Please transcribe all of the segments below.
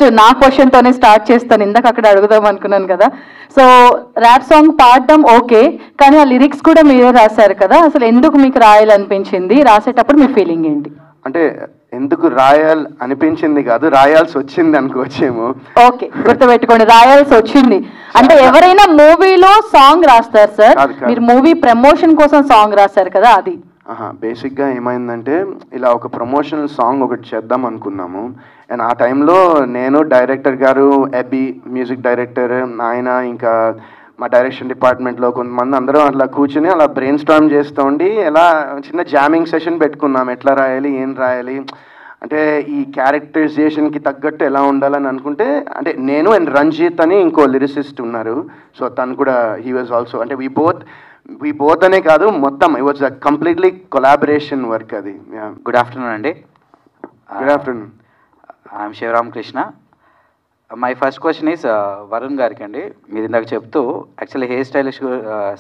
First నా క్వశ్చన్తోనే start చేస్తాను. ఇందాక అక్కడ అడుగుదాం అనుకున్నాను కదా. సో ర్యాప్ సాంగ్ పాడడం ఓకే, కానీ ఆ లిరిక్స్ కూడా మీరే రాశారు కదా, అసలు ఎందుకు మీకు రాయాలనిపించింది? రాసేటప్పుడు మీ ఫీలింగ్ ఏంటి? అంటే ఎందుకు అనిపించింది కాదు, రాయాల్సి వచ్చింది అనుకోవచ్చేమో. ఓకే, గుర్తుపెట్టుకోండి, రాయాల్సి వచ్చింది. అంటే ఎవరైనా మూవీలో సాంగ్ రాస్తారు సార్, మీరు మూవీ ప్రమోషన్ కోసం సాంగ్ రాశారు కదా, అది. బేసిక్గా ఏమైందంటే ఇలా ఒక ప్రమోషనల్ సాంగ్ ఒకటి చేద్దాం అనుకున్నాము. అండ్ ఆ టైంలో నేను, డైరెక్టర్ గారు, ఎబీ మ్యూజిక్ డైరెక్టర్, ఆయన ఇంకా మా డైరెక్షన్ డిపార్ట్మెంట్లో కొంతమంది అందరం అట్లా కూర్చుని అలా బ్రెయిన్ స్టార్మ్ చేస్తూ ఉండి ఎలా చిన్న జామింగ్ సెషన్ పెట్టుకున్నాం, ఎట్లా రాయాలి, ఏం రాయాలి, అంటే ఈ క్యారెక్టరైజేషన్కి తగ్గట్టు ఎలా ఉండాలని అనుకుంటే, అంటే నేను అండ్ రంజిత్ అని ఇంకో లిరిసిస్ట్ ఉన్నారు. సో తను కూడా హీ వాజ్ ఆల్సో, అంటే వీ బోత్ అనే కాదు, మొత్తం it was a completely collaboration work అది. గుడ్ ఆఫ్టర్నూన్ అండి. Good afternoon. I'm Sivaramakrishna. My first question is Varun గారికి అండి. మీరు ఇందాక చెప్తూ యాక్చువల్లీ హెయిర్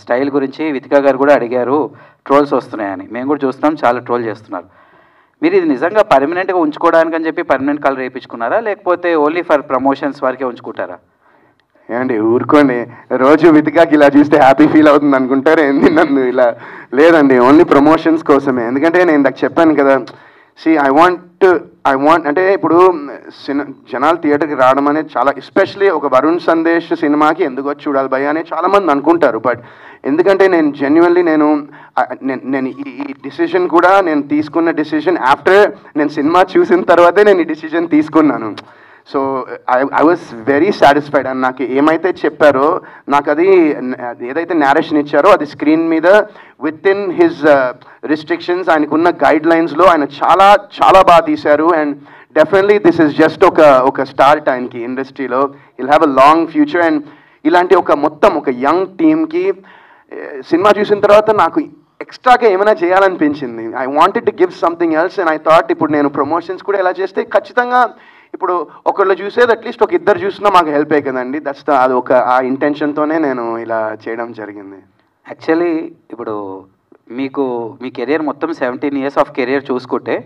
స్టైల్ గురించి వితికా గారు కూడా అడిగారు, ట్రోల్స్ వస్తున్నాయని. మేము కూడా చూస్తున్నాం, చాలా ట్రోల్ చేస్తున్నారు. మీరు ఇది నిజంగా పర్మనెంట్గా ఉంచుకోవడానికి అని చెప్పి పర్మనెంట్ కలర్ వేయించుకున్నారా, లేకపోతే ఓన్లీ ఫర్ ప్రమోషన్స్ వరకే ఉంచుకుంటారా? ఏమండి ఊరుకోండి, రోజు వితికాకి ఇలా చూస్తే హ్యాపీ ఫీల్ అవుతుంది అనుకుంటారు ఏంది నన్ను ఇలా? లేదండి, ఓన్లీ ప్రమోషన్స్ కోసమే. ఎందుకంటే నేను ఇందాక చెప్పాను కదా, ఐ వాంట్ అంటే ఇప్పుడు జనాలు థియేటర్కి రావడం అనేది చాలా, ఎస్పెషలీ ఒక వరుణ్ సందేశ్ సినిమాకి ఎందుకు వచ్చి చూడాలి భయ్య అని చాలామంది అనుకుంటారు. బట్ ఎందుకంటే నేను జెన్యున్లీ నేను ఈ డిసిషన్ కూడా నేను తీసుకున్న డిసిషన్ ఆఫ్టర్ నేను సినిమా చూసిన తర్వాతే నేను ఈ డిసిషన్ తీసుకున్నాను. So I was very satisfied. And నాకు ఏమైతే చెప్పారో, నాకు అది ఏదైతే నేరేషన్ ఇచ్చారో అది స్క్రీన్ మీద విత్ ఇన్ హిజ్ రిస్ట్రిక్షన్స్, ఆయనకున్న గైడ్ లైన్స్లో ఆయన చాలా చాలా బాగా తీశారు. And definitely this is just ఒక స్టార్ట్ ఆయనకి ఇండస్ట్రీలో. Will have a long future. And ఇలాంటి మొత్తం ఒక యంగ్ టీమ్కి సినిమా చూసిన తర్వాత నాకు ఎక్స్ట్రాగా ఏమైనా చేయాలనిపించింది. I wanted to give something else. And I thought ఇప్పుడు నేను ప్రమోషన్స్ కూడా ఎలా చేస్తే ఖచ్చితంగా ఇప్పుడు ఒకళ్ళు చూసేది అట్లీస్ట్ ఒక ఇద్దరు చూసినా మాకు హెల్ప్ అయ్యి కదండి. అది ఆ ఇంటెన్షన్తోనే నేను ఇలా చేయడం జరిగింది. యాక్చువల్లీ ఇప్పుడు మీ కెరియర్ మొత్తం 17 years ఆఫ్ కెరియర్ చూసుకుంటే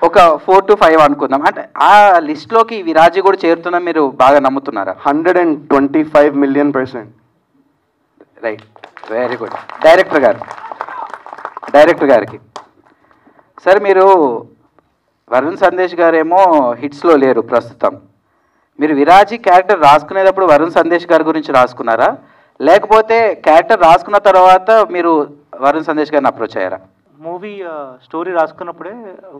ఒక 4 to 5 అనుకుందాం, అంటే ఆ లిస్ట్లోకి విరాజీ కూడా చేరుతున్నా మీరు బాగా నమ్ముతున్నారా? 125 million%. Right, very good. Director గారికి సార్, మీరు వరుణ్ సందేశ్ గారేమో హిట్స్లో లేరు ప్రస్తుతం. మీరు విరాజీ క్యారెక్టర్ రాసుకునేటప్పుడు వరుణ్ సందేశ్ గారి గురించి రాసుకున్నారా, లేకపోతే క్యారెక్టర్ రాసుకున్న తర్వాత మీరు వరుణ్ సందేశ్ గారిని అప్రోచ్ అయ్యారా? మూవీ స్టోరీ రాసుకున్నప్పుడే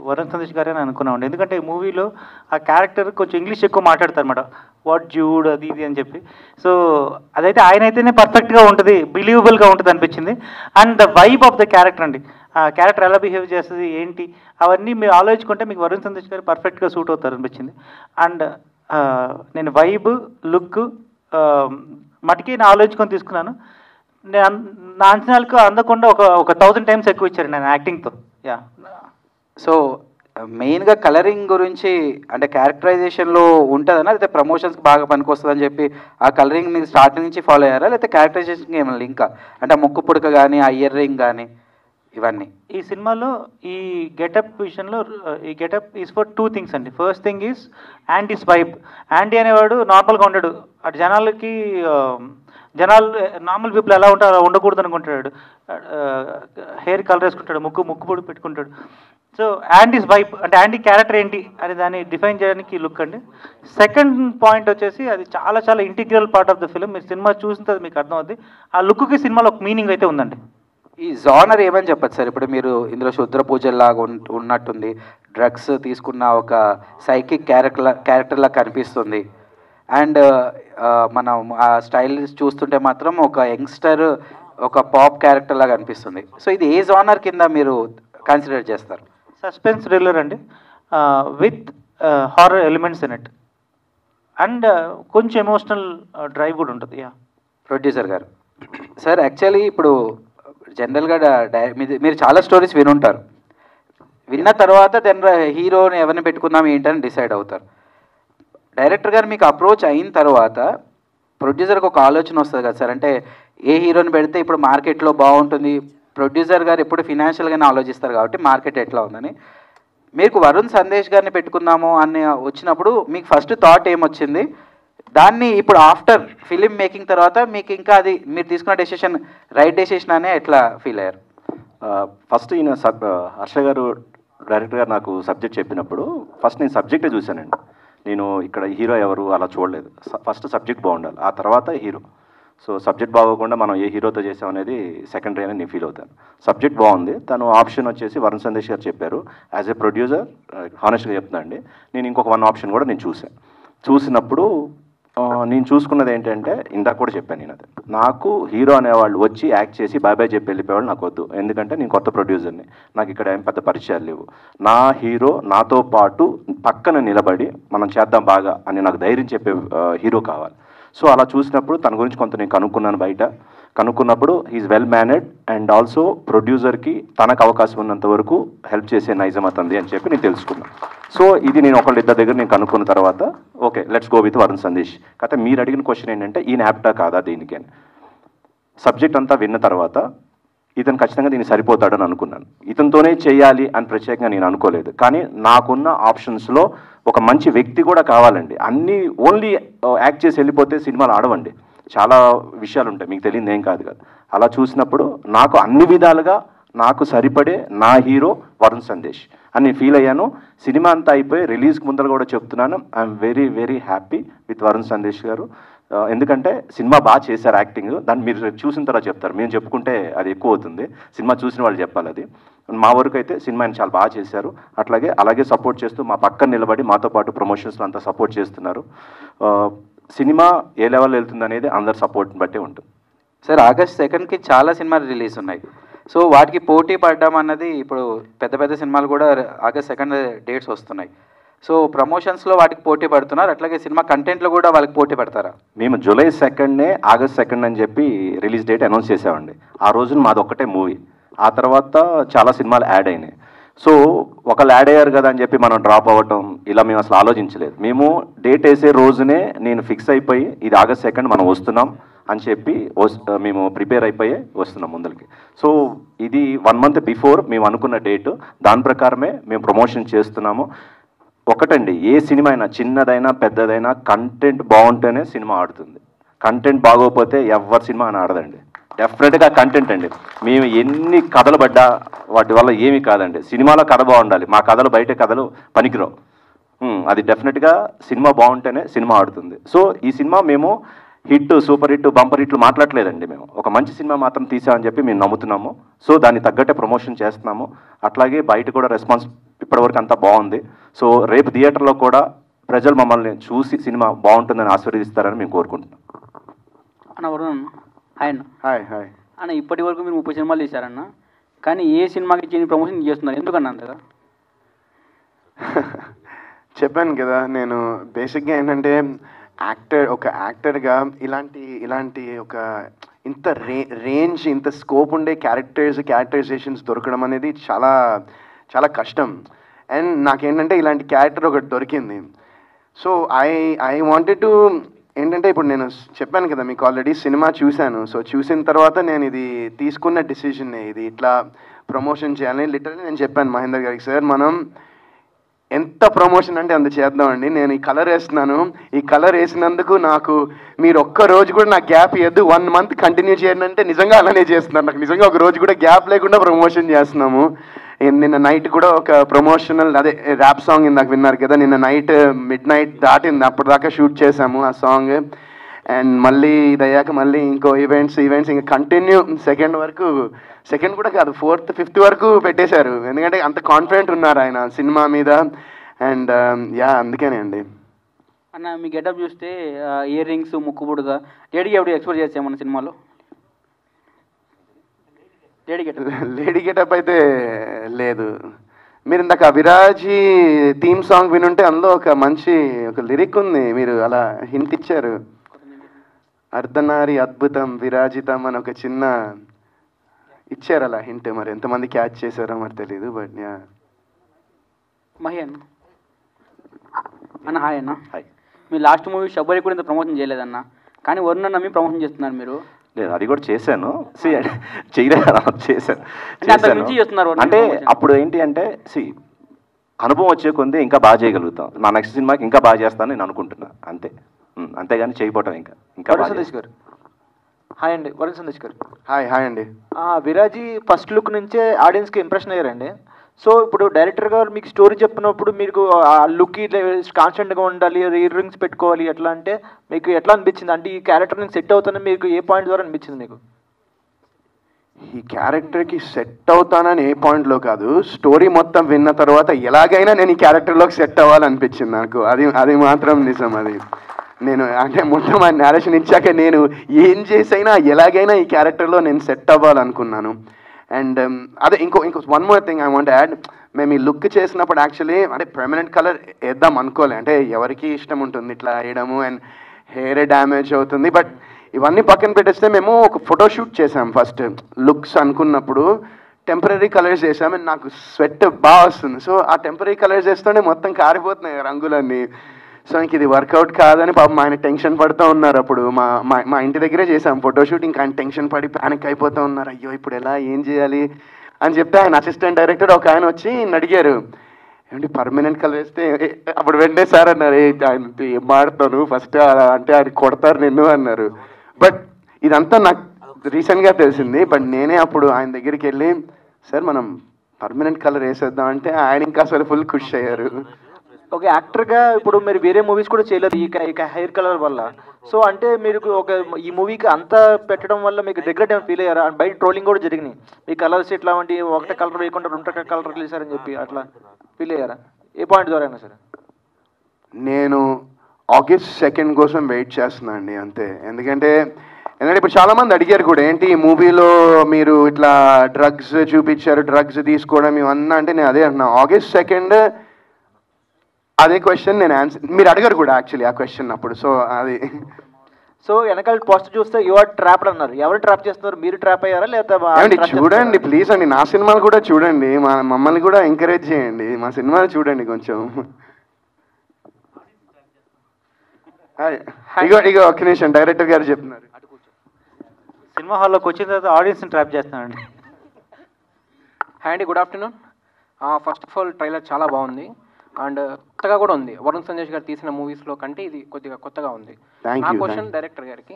వరుణ్ సందేశ్ గారే అని అనుకున్నామండి. ఎందుకంటే ఈ మూవీలో ఆ క్యారెక్టర్ కొంచెం ఇంగ్లీష్ ఎక్కువ మాట్లాడతారు అనమాట, వాట్ జూడ్ అది ఇది అని చెప్పి. సో అదైతే ఆయన అయితేనే పర్ఫెక్ట్గా ఉంటుంది, బిలీవబుల్గా ఉంటుంది అనిపించింది. And the vibe of the character అండి, ఆ క్యారెక్టర్ ఎలా బిహేవ్ చేస్తుంది ఏంటి అవన్నీ మీరు ఆలోచించుకుంటే మీకు వరుణ్ సందేశ్ గారు పర్ఫెక్ట్గా సూట్ అవుతారు అనిపించింది. అండ్ నేను వైబ్ లుక్ మటుకి నేను ఆలోచించుకొని తీసుకున్నాను. నా అంచనాలకు అందకుండా ఒక 1000 times ఎక్కువ ఇచ్చారు నేను యాక్టింగ్తో. యా. సో మెయిన్గా కలరింగ్ గురించి అంటే క్యారెక్టరైజేషన్లో ఉంటుందన్నా, లేకపోతే ప్రమోషన్స్కి బాగా పనికొస్తుందని చెప్పి ఆ కలరింగ్ మీరు స్టార్టింగ్ నుంచి ఫాలో అయ్యారా, లేకపోతే క్యారెక్టరైజేషన్కి ఏమైనా లింకా? అంటే ఆ ముక్కు పుడక కానీ ఆ ఇయర్ రింగ్ కానీ ఇవన్నీ ఈ సినిమాలో ఈ గెటప్ విషయంలో ఈ గెటప్ ఈజ్ ఫర్ 2 things అండి. First thing is యాండీస్ vibe. యాండీ అనేవాడు నార్మల్గా ఉండడు, అటు జనాలు నార్మల్ పీపుల్ ఎలా ఉంటారో అలా ఉండకూడదు అనుకుంటాడు. హెయిర్ కలర్ వేసుకుంటాడు, ముక్కు పొడి పెట్టుకుంటాడు. సో యాండీస్ వైబ్ అంటే యాండీ క్యారెక్టర్ ఏంటి అని దాన్ని డిఫైన్ చేయడానికి లుక్ అండి. సెకండ్ పాయింట్ వచ్చేసి అది చాలా చాలా integral part of the film. మీరు సినిమా చూసిన తర్వాత మీకు అర్థం అవుతుంది ఆ లుక్కి సినిమాలో ఒక మీనింగ్ అయితే ఉందండి. ఈ జానర్ ఏమని చెప్పచ్చు సార్? ఇప్పుడు మీరు ఇందులో శుద్ర పూజల్లాగా ఉన్నట్టుంది, డ్రగ్స్ తీసుకున్న ఒక సైకిక్ క్యారెక్టర్లా కనిపిస్తుంది. అండ్ మనం ఆ స్టైల్ చూస్తుంటే మాత్రం ఒక యంగ్స్టర్, ఒక పాప్ క్యారెక్టర్ లాగా అనిపిస్తుంది. సో ఇది ఏ జానర్ కింద మీరు కన్సిడర్ చేస్తారు? సస్పెన్స్ థ్రిల్లర్ అండి, with horror elements in it. And కొంచెం ఎమోషనల్ డ్రైవ్ కూడా ఉంటుంది. యా. ప్రొడ్యూసర్ గారు సార్, యాక్చువల్లీ ఇప్పుడు జనరల్గా మీరు చాలా స్టోరీస్ వినుంటారు, విన్న తర్వాత హీరోని ఎవరిని పెట్టుకుందాం ఏంటని డిసైడ్ అవుతారు. డైరెక్టర్ గారు మీకు అప్రోచ్ అయిన తర్వాత ప్రొడ్యూసర్కి ఒక ఆలోచన వస్తుంది కదా సార్, అంటే ఏ హీరోని పెడితే ఇప్పుడు మార్కెట్లో బాగుంటుంది. ప్రొడ్యూసర్ గారు ఎప్పుడు ఫినాన్షియల్గానే ఆలోచిస్తారు కాబట్టి మార్కెట్ ఎట్లా ఉందని. మీకు వరుణ్ సందేశ్ గారిని పెట్టుకుందాము అని వచ్చినప్పుడు మీకు ఫస్ట్ థాట్ ఏమొచ్చింది, దాన్ని ఇప్పుడు ఆఫ్టర్ ఫిలిం మేకింగ్ తర్వాత మీకు ఇంకా అది మీరు తీసుకున్న డెసిషన్ రైట్ డెసిషన్ అనే ఎట్లా ఫీల్ అయ్యారు? ఫస్ట్ ఈయన హర్ష గారు డైరెక్టర్ గారు నాకు సబ్జెక్ట్ చెప్పినప్పుడు ఫస్ట్ నేను సబ్జెక్టే చూశానండి. నేను ఇక్కడ హీరో ఎవరు అలా చూడలేదు. ఫస్ట్ సబ్జెక్ట్ బాగుండాలి, ఆ తర్వాత హీరో. సో సబ్జెక్ట్ బాగోకుండా మనం ఏ హీరోతో చేసాం అనేది సెకండరీ అని నేను ఫీల్ అవుతాను. సబ్జెక్ట్ బాగుంది, తను ఆప్షన్ వచ్చేసి వరుణ్ సందేశ్ గారు చెప్పారు. యాజ్ ఏ ప్రొడ్యూసర్ హానెస్ట్గా చెప్తున్నా అండి, నేను ఇంకొక 1 ఆప్షన్ కూడా నేను చూసినప్పుడు నేను చూసుకున్నది ఏంటంటే, ఇందాక కూడా చెప్పాను నేను, అది నాకు హీరో అనేవాళ్ళు వచ్చి యాక్ట్ చేసి బాయ్ బాయ్ చెప్పి వెళ్ళిపోయేవాళ్ళు నాకు వద్దు. ఎందుకంటే నేను కొత్త ప్రొడ్యూసర్ని, నాకు ఇక్కడ ఏం పెద్ద పరిచయాలు లేవు. నా హీరో నాతో పాటు పక్కన నిలబడి మనం చేద్దాం బాగా అని నాకు ధైర్యం చెప్పే హీరో కావాలి. సో అలా చూసినప్పుడు తన గురించి కొంత నేను కనుక్కున్నాను. బయట కనుక్కున్నప్పుడు he is well mannered and also ప్రొడ్యూసర్కి తనకు అవకాశం ఉన్నంత వరకు హెల్ప్ చేసే నైజం అతంది అని చెప్పి నేను తెలుసుకున్నాను. సో ఇది నేను ఒకళ్ళిద్దరి దగ్గర నేను కనుక్కున్న తర్వాత okay let's go with Varun Sandesh. కాకపోతే మీరు అడిగిన క్వశ్చన్ ఏంటంటే ఈయన యాప్టా కాదా దీనికి అని. సబ్జెక్ట్ అంతా విన్న తర్వాత ఇతను ఖచ్చితంగా దీనికి సరిపోతాడని అనుకున్నాను. ఇతనితోనే చేయాలి అని ప్రత్యేకంగా నేను అనుకోలేదు. కానీ నాకున్న ఆప్షన్స్లో ఒక మంచి వ్యక్తి కూడా కావాలండి. అన్నీ ఓన్లీ యాక్ట్ చేసి వెళ్ళిపోతే సినిమాలు ఆడవండి, చాలా విషయాలు ఉంటాయి, మీకు తెలియదు ఏం కాదు కదా. అలా చూసినప్పుడు నాకు అన్ని విధాలుగా నాకు సరిపడే నా హీరో వరుణ్ సందేశ్ అని ఫీల్ అయ్యాను. సినిమా అంతా అయిపోయి రిలీజ్కి ముందర కూడా చెప్తున్నాను, I'm very very happy with Varun Sandesh గారు. ఎందుకంటే సినిమా బాగా చేశారు యాక్టింగ్, దాన్ని మీరు చూసిన తర్వాత చెప్తారు, మేము చెప్పుకుంటే అది ఎక్కువ అవుతుంది, సినిమా చూసిన వాళ్ళు చెప్పాలి. అది మా వరకు అయితే సినిమాని చాలా బాగా చేశారు. అలాగే సపోర్ట్ చేస్తూ మా పక్కన నిలబడి మాతో పాటు ప్రమోషన్స్లో అంతా సపోర్ట్ చేస్తున్నారు. సినిమా ఏ లెవెల్ వెళ్తుంది అనేది అందరి సపోర్ట్ని బట్టే ఉంటుంది. సార్ ఆగస్ట్ 2కి చాలా సినిమాలు రిలీజ్ ఉన్నాయి. సో వాటికి పోటీ పడడం అన్నది ఇప్పుడు పెద్ద పెద్ద సినిమాలు కూడా ఆగస్ట్ 2 డేట్స్ వస్తున్నాయి. సో ప్రమోషన్స్లో వాటికి పోటీ పడుతున్నారు, అట్లాగే సినిమా కంటెంట్లో కూడా వాళ్ళకి పోటీ పడతారా? మేము జూలై 2 ఆగస్ట్ 2 అని చెప్పి రిలీజ్ డేట్ అనౌన్స్ చేసామండి. ఆ రోజున మాది ఒక్కటే మూవీ, ఆ తర్వాత చాలా సినిమాలు యాడ్ అయినాయి. సో ఒకళ్ళు యాడ్ అయ్యారు కదా అని చెప్పి మనం డ్రాప్ అవ్వటం ఇలా మేము అసలు ఆలోచించలేదు. మేము డేట్ వేసే రోజునే నేను ఫిక్స్ అయిపోయి ఇది ఆగస్ట్ 2 మనం వస్తున్నాం అని చెప్పి మేము ప్రిపేర్ అయిపోయి వస్తున్నాం ముందరికి. సో ఇది 1 మంత్ బిఫోర్ మేము అనుకున్న డేటు, దాని ప్రకారమే మేము ప్రమోషన్ చేస్తున్నాము. ఒకటండి, ఏ సినిమా అయినా చిన్నదైనా పెద్దదైనా కంటెంట్ బాగుంటేనే సినిమా ఆడుతుంది. కంటెంట్ బాగోకపోతే ఎవరి సినిమా అని ఆడదండి. డెఫినెట్గా కంటెంట్ అండి. మేము ఎన్ని కథలు పడ్డా వాటి వల్ల ఏమీ కాదండి. సినిమాలో కథ బాగుండాలి, మా కథలు బయట కథలు పనికిరావు. అది డెఫినెట్గా సినిమా బాగుంటేనే సినిమా ఆడుతుంది. సో ఈ సినిమా మేము హిట్, సూపర్ హిట్, బంపర్ హిట్లు మాట్లాడలేదండి. మేము ఒక మంచి సినిమా మాత్రం తీసామని చెప్పి మేము నమ్ముతున్నాము. సో దాన్ని తగ్గట్టే ప్రమోషన్ చేస్తున్నాము. అట్లాగే బయట కూడా రెస్పాన్స్ ఇప్పటివరకు అంతా బాగుంది. సో రేపు థియేటర్లో కూడా ప్రజలు మమ్మల్ని చూసి సినిమా బాగుంటుందని ఆశీర్వదిస్తారని మేము కోరుకుంటున్నాం. అన్న వరుణ్ హాయ్ అన్న. హాయ్ హాయ్ అన్న, ఇప్పటి వరకు మీరు 30 సినిమాలు తీశారన్న, కానీ ఏ సినిమాకి చేయని ప్రమోషన్ చేస్తున్నారు, ఎందుకన్నా అంతగా? చెప్పాను కదా, నేను బేసిక్గా ఏంటంటే ఒక యాక్టర్గా ఇలాంటి ఒక ఇంత రేంజ్, ఇంత స్కోప్ ఉండే క్యారెక్టరైజేషన్స్ దొరకడం అనేది చాలా చాలా కష్టం. అండ్ నాకేంటంటే ఇలాంటి క్యారెక్టర్ ఒకటి దొరికింది. సో ఐ వాంటెడ్ టు ఏంటంటే, ఇప్పుడు నేను చెప్పాను కదా మీకు ఆల్రెడీ సినిమా చూశాను. సో చూసిన తర్వాత నేను ఇది తీసుకున్న డిసిజన్, ఇది ఇట్లా ప్రమోషన్ చేయాలని లిటరల్లీ నేను చెప్పాను మహేందర్ గారికి, సార్ మనం ఎంత ప్రమోషన్ అంటే అంత చేద్దామండి. నేను ఈ కలర్ వేస్తున్నాను, ఈ కలర్ వేసినందుకు నాకు మీరు ఒక్క రోజు కూడా నాకు గ్యాప్ ఇవ్వద్దు, 1 మంత్ కంటిన్యూ చేయండి అంటే నిజంగా అలానే చేస్తున్నారు. నాకు నిజంగా ఒక రోజు కూడా గ్యాప్ లేకుండా ప్రమోషన్ చేస్తున్నాము. నిన్న నైట్ కూడా ఒక ప్రమోషనల్ ర్యాప్ సాంగ్ ఇందాక విన్నారు కదా, నిన్న నైట్ మిడ్-నైట్ దాటింది, అప్పటిదాకా షూట్ చేసాము ఆ సాంగ్. అండ్ మళ్ళీ ఇది అయ్యాక మళ్ళీ ఇంకో ఈవెంట్స్ ఇంకా కంటిన్యూ సెకండ్ కూడా కాదు 4th 5th వరకు పెట్టేశారు. ఎందుకంటే అంత కాన్ఫిడెంట్ ఉన్నారు ఆయన సినిమా మీద. అండ్ అందుకేనే అండి. అన్న మీ గెటప్ చూస్తే ఇయర్ రింగ్స్, ముక్కుబుడుగా లేడీ ఎప్పుడు ఎక్స్పెక్ట్ చేస్తాం మన సినిమాలో? లేడీ గెటప్ అయితే లేదు. మీరు ఇందాక విరాజీ థీమ్ సాంగ్ వినుంటే అందులో ఒక లిరిక్ ఉంది, మీరు అలా హింట్ ఇచ్చారు, అర్ధనారి అద్భుతం విరాజితం అని ఒక చిన్న ఇచ్చారు అలా హింట్. మరి ఎంతమంది క్యాచ్ చేశారో మరి తెలీదు. బట్ మహి అన్న హాయ్ అన్న. హాయ్. మీ లాస్ట్ మూవీ షబ్బరి కూడా ఇంత ప్రమోషన్ చేయలేదన్న, కానీ వరుణ్ అన్న మీ ప్రమోషన్ చేస్తున్నారు మీరు. లేదు, అది కూడా చేశాను. చేశాను. అంటే అప్పుడు ఏంటి అంటే అనుభవం వచ్చే కొంది ఇంకా బాగా చేయగలుగుతాం. నా నెక్స్ట్ సినిమాకి ఇంకా బాగా చేస్తానని నేను అనుకుంటున్నా, అంతే. అంతేగాని చేయకపోవటం ఇంకా వరుణ్ సందేశ్ గారు. హాయ్ అండి. వరుణ్ సందేశ్ గారు. హాయ్ అండి. విరాజీ ఫస్ట్ లుక్ నుంచే ఆడియన్స్కి ఇంప్రెషన్ అయ్యారండి. సో ఇప్పుడు డైరెక్టర్ గారు మీకు స్టోరీ చెప్పినప్పుడు మీకు ఆ లుక్ కాన్స్టెంట్గా ఉండాలి, ఇయర్ రింగ్స్ పెట్టుకోవాలి ఎట్లా అంటే మీకు ఎట్లా అనిపించింది? అంటే ఈ క్యారెక్టర్ నేను సెట్ అవుతానని మీకు ఏ పాయింట్ ద్వారా అనిపించింది మీకు? ఈ క్యారెక్టర్కి సెట్ అవుతానని ఏ పాయింట్లో కాదు, స్టోరీ మొత్తం విన్న తర్వాత ఎలాగైనా నేను ఈ క్యారెక్టర్లోకి సెట్ అవ్వాలనిపించింది నాకు. అది మాత్రం నిజం. అది నేను అంటే మొత్తం ఆ నేరేషన్ ఇచ్చాక నేను ఏం చేసైనా ఎలాగైనా ఈ క్యారెక్టర్లో నేను సెట్ అవ్వాలనుకున్నాను. అండ్ అదే ఇంకో one more thing I want add. మేము ఈ లుక్ చేసినప్పుడు యాక్చువల్లీ అంటే పర్మనెంట్ కలర్ వేద్దాం అనుకోలే. అంటే ఎవరికి ఇష్టం ఉంటుంది ఇట్లా వేయడము, అండ్ హెయిర్ డ్యామేజ్ అవుతుంది. బట్ ఇవన్నీ పక్కన పెట్టేస్తే మేము ఒక ఫోటోషూట్ చేసాం. ఫస్ట్ లుక్స్ అనుకున్నప్పుడు టెంపరీ కలర్స్ చేసాం. అండ్ నాకు స్వెట్ బాగా వస్తుంది. సో ఆ టెంపరీ కలర్స్ వేస్తుంటే మొత్తం కారిపోతున్నాయి రంగులన్నీ. సో ఇంక ఇది వర్కౌట్ కాదని పాపం ఆయన టెన్షన్ పడుతూ ఉన్నారు. అప్పుడు మా ఇంటి దగ్గరే చేసాం ఫోటోషూట్. ఇంకా ఆయన టెన్షన్ పడి ప్యానిక్ అయిపోతూ ఉన్నారు. అయ్యో ఇప్పుడు ఎలా, ఏం చేయాలి అని చెప్తే ఆయన అసిస్టెంట్ డైరెక్టర్ ఒక ఆయన వచ్చి అడిగారు, ఏమంటే పర్మనెంట్ కలర్ వేస్తే అప్పుడు వెంటనే సార్ అన్నారు, ఆయన ఏం మాడతాను ఫస్ట్ అంటే ఆయన కొడతారు నిన్ను అన్నారు. బట్ ఇదంతా నాకు రీసెంట్గా తెలిసింది. బట్ నేనే అప్పుడు ఆయన దగ్గరికి వెళ్ళి, సార్ మనం పర్మనెంట్ కలర్ వేసేద్దాం అంటే ఆయన ఇంకా అసలు ఫుల్ ఖుషి అయ్యారు. ఒక యాక్టర్గా ఇప్పుడు మీరు వేరే మూవీస్ కూడా చేయలేదు ఈ హెయిర్ కలర్ వల్ల. సో అంటే మీరు ఈ మూవీకి అంతా పెట్టడం వల్ల మీకు రిగ్రెట్ ఏమైనా ఫీల్ అయ్యారా? బయట ట్రోలింగ్ కూడా జరిగినాయి, మీ కలర్స్ ఇట్లా వంటి ఒకటే కలర్ వేయకుండా రెండు కలర్ వేసారని చెప్పి అట్లా ఫీల్ అయ్యారా? ఏ పాయింట్ ద్వారా అయినా సరే. నేను August 2 కోసం వెయిట్ చేస్తున్నా అండి, అంతే. ఎందుకంటే ఇప్పుడు చాలామంది అడిగారు కూడా, ఏంటి ఈ మూవీలో మీరు ఇట్లా డ్రగ్స్ చూపించారు, డ్రగ్స్ తీసుకోవడం ఇవన్నా అంటే నేను అదే అంటున్నా. August 2 అదే క్వశ్చన్ నేను ఆన్సర్, మీరు అడగరు కూడా యాక్చువల్లీ ఆ క్వశ్చన్ అప్పుడు. సో అది సో వెనకాల పోస్ట్ చూస్తే యువర్ ట్రాప్డ్ అన్నారు. ఎవరు ట్రాప్ చేస్తున్నారు? మీరు ట్రాప్ అయ్యారా లేదా? చూడండి ప్లీజ్ అండి, నా సినిమాలు కూడా చూడండి, మమ్మల్ని కూడా ఎంకరేజ్ చేయండి, మా సినిమాలు చూడండి కొంచెం. ఇగో ఒక్క నిమిషం, డైరెక్టర్ గారు చెప్తున్నారు. సినిమా హాల్లోకి వచ్చిన తర్వాత ఆడియన్స్ని ట్రాప్ చేస్తున్నానండి. హాయ్ అండి, good afternoon. First of all trailer చాలా బాగుంది అండ్ కొత్తగా కూడా ఉంది. వరుణ్ సందేశ్ గారు తీసిన మూవీస్లో కంటే ఇది కొద్దిగా కొత్తగా ఉంది. నా క్వశ్చన్ డైరెక్టర్ గారికి,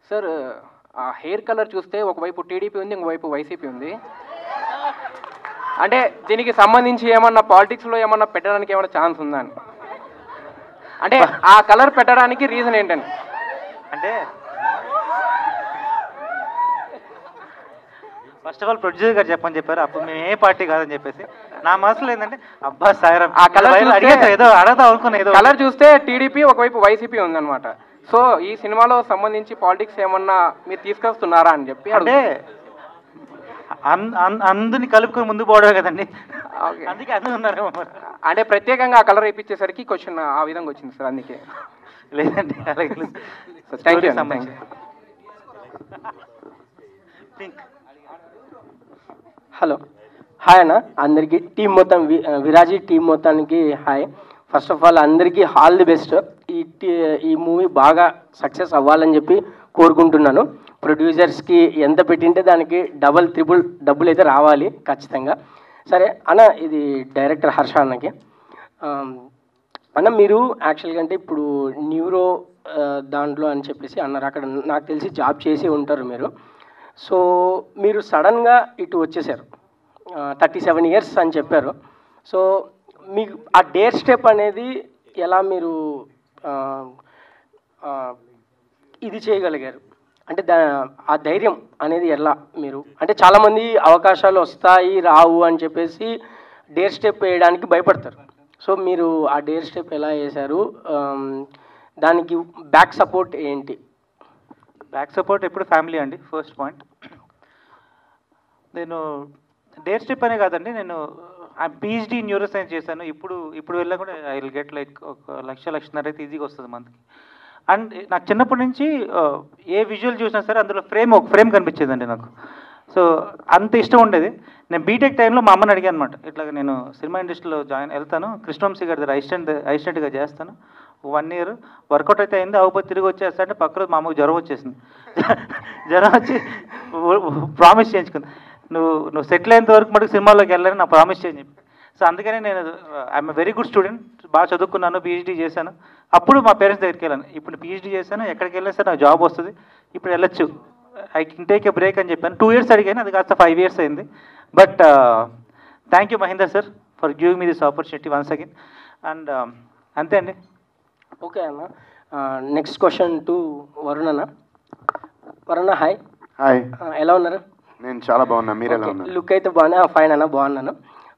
సార్ ఆ హెయిర్ కలర్ చూస్తే ఒకవైపు టీడీపీ ఉంది, ఇంకోవైపు వైసీపీ ఉంది. అంటే దీనికి సంబంధించి ఏమన్నా పాలిటిక్స్లో ఏమన్నా పెట్టడానికి ఏమన్నా ఛాన్స్ ఉందా అని, అంటే ఆ కలర్ పెట్టడానికి రీజన్ ఏంటని? అంటే ఫస్ట్ ఆఫ్ ఆల్ ప్రొడ్యూసర్ గారు చెప్పని చెప్పారు, అప్పుడు మేము ఏ పార్టీ కాదని చెప్పేసి. నా మనసులో ఏంటంటే అబ్బా సాయిరాం ఆ కలర్ ఏదో అడగదా అనుకున్నా, ఏదో కలర్ చూస్తే టీడీపీ ఒకవైపు వైసీపీ ఉందన్నమాట. సో ఈ సినిమాలో సంబంధించి పాలిటిక్స్ ఏమన్నా మీరు తీసుకొస్తున్నారా అని చెప్పి. అంటే అందుని కలుపుకొని ముందు పోవడమే కదండి, అందుకే అందరూ ఉన్నారు. అంటే ప్రత్యేకంగా ఆ కలర్ వేయించేసరికి క్వశ్చన్ ఆ విధంగా వచ్చింది సార్, అందుకే. లేదండి అలాగే. Thank you. హలో, హాయ్ అన్న అందరికీ, టీం మొత్తం విరాజీ టీం మొత్తానికి హాయ్. ఫస్ట్ ఆఫ్ ఆల్ అందరికీ ఆల్ ది బెస్ట్. ఈ మూవీ బాగా సక్సెస్ అవ్వాలని చెప్పి కోరుకుంటున్నాను. ప్రొడ్యూసర్స్కి ఎంత పెట్టింటే దానికి డబల్ త్రిబుల్ డబ్బులు అయితే రావాలి ఖచ్చితంగా. సరే అన్న, ఇది డైరెక్టర్ హర్ష అన్నకి. అన్న మీరు యాక్చువల్గా అంటే ఇప్పుడు న్యూరో దాంట్లో అని చెప్పేసి అన్నారు, అక్కడ నాకు తెలిసి జాబ్ చేసి ఉంటారు మీరు. సో మీరు సడన్గా ఇటు వచ్చేసారు, 37 years అని చెప్పారు. సో మీకు ఆ డేర్ స్టెప్ అనేది ఎలా మీరు ఇది చేయగలిగారు? అంటే ఆ ధైర్యం అనేది ఎలా మీరు, అంటే చాలామంది అవకాశాలు వస్తాయి రావు అని చెప్పేసి డేర్ స్టెప్ వేయడానికి భయపడతారు. సో మీరు ఆ డేర్ స్టెప్ ఎలా వేశారు? దానికి బ్యాక్ సపోర్ట్ ఏంటి? బ్యాక్ సపోర్ట్ ఎప్పుడు ఫ్యామిలీ అండి, ఫస్ట్ పాయింట్. నేను డేర్ స్టెప్ అనే కాదండి, నేను పిహెచ్డి న్యూరో సైన్స్ చేశాను. ఇప్పుడు వెళ్ళా కూడా ఐ విల్ గెట్ లైక్ 1,00,000-1,50,000 అయితే ఈజీగా వస్తుంది మంత్కి. అండ్ నాకు చిన్నప్పటి నుంచి ఏ విజువల్ చూసినా సరే అందులో ఒక ఫ్రేమ్ కనిపించేదండి నాకు. సో అంత ఇష్టం ఉండేది. నేను బీటెక్ టైంలో మా అమ్మని అడిగాను అనమాట, ఇట్లాగ నేను సినిమా ఇండస్ట్రీలో వెళ్తాను, కృష్ణవంశీ గారి దగ్గర అసిస్టెంట్గా చేస్తాను, 1 year వర్కౌట్ అయితే అయింది, అవుపోతే తిరిగి వచ్చేస్తాంటే పక్క రోజు మా అమ్మకు జ్వరం వచ్చేసింది. జ్వరం వచ్చి ప్రామిస్ చేయించుకుంది. నువ్వు సెటిల్ అయినంత వరకు మటుకు సినిమాలోకి వెళ్ళాలని నా ప్రామిస్ చేయని చెప్పి. సో అందుకని నేను ఐఎమ్ వెరీ గుడ్ స్టూడెంట్, బాగా చదువుకున్నాను, పిహెచ్డీ చేశాను. అప్పుడు మా పేరెంట్స్ దగ్గరికి వెళ్ళాను. ఇప్పుడు పిహెచ్డీ చేశాను, ఎక్కడికి వెళ్ళినా సరే నాకు జాబ్ వస్తుంది, ఇప్పుడు వెళ్ళొచ్చు, I can take a break అని చెప్పాను. 2 years అడిగాను, అది కాస్త 5 years అయింది. But thank you Mahender sir for giving me this opportunity once again. And అంతే అండి. ఓకే అన్న, నెక్స్ట్ క్వశ్చన్ టు వరుణ్ అన్న. వరుణ్ హాయ్. హాయ్, ఎలా ఉన్నారు? నేను చాలా బాగున్నా, మీరు ఎలా ఉన్నారు? లుక్ అయితే బాగున్నా, ఫైన్ అన్న, బాగున్నాను.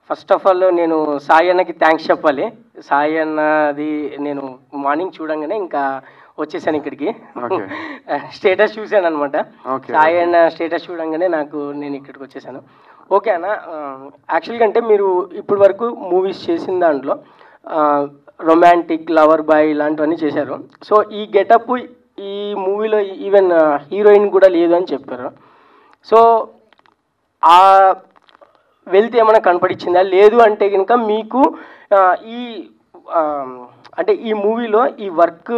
ఫస్ట్ ఆఫ్ ఆల్ నేను సాయి అన్నకి థ్యాంక్స్ చెప్పాలి. సాయి అన్నది నేను మార్నింగ్ చూడంగానే ఇంకా వచ్చేసాను ఇక్కడికి, స్టేటస్ చూశాను అనమాట. సాయి అన్న స్టేటస్ చూడంగానే నేను ఇక్కడికి వచ్చేసాను. ఓకే అన్న, యాక్చువల్గా అంటే మీరు ఇప్పటి వరకు మూవీస్ చేసిన దాంట్లో రొమాంటిక్, లవర్ బాయ్ ఇలాంటివన్నీ చేశారు. సో ఈ గెటప్ ఈ మూవీలో ఈవెన్ హీరోయిన్ కూడా లేదు అని చెప్పారు. సో ఆ వెల్త్ ఏమైనా కనపడిచ్చిందా? లేదు అంటే కనుక మీకు ఈ అంటే ఈ మూవీలో ఈ వర్క్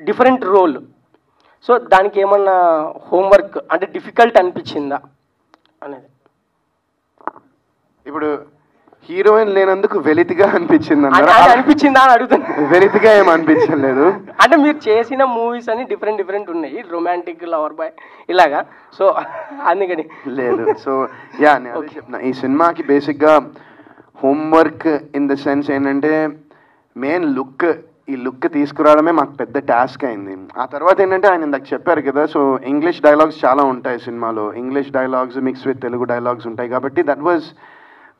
డిఫరెంట్ రోల్, సో దానికి ఏమన్నా హోంవర్క్ అంటే డిఫికల్ట్ అనిపించిందా అనేది? ఇప్పుడు హీరోయిన్ లేనందుకు వెలితిగా అనిపించింది అనిపించిందా అని అడుగుతాను. వెలితిగా ఏం అనిపించలేదు. అంటే మీరు చేసిన మూవీస్ అన్ని డిఫరెంట్ ఉన్నాయి, రొమాంటిక్, లవర్ బాయ్ ఇలాగా, సో అందుకని లేదు. సో యా, నేను అదే చెప్తున్నా, ఈ సినిమాకి బేసిక్గా హోంవర్క్ ఇన్ ద సెన్స్ ఏంటంటే మెయిన్ లుక్, ఈ లుక్ తీసుకురావడమే మాకు పెద్ద టాస్క్ అయింది. ఆ తర్వాత ఏంటంటే ఆయన ఇందాక చెప్పారు కదా, సో ఇంగ్లీష్ డైలాగ్స్ చాలా ఉంటాయి సినిమాలో, English dialogues mix with Telugu dialogues ఉంటాయి కాబట్టి that was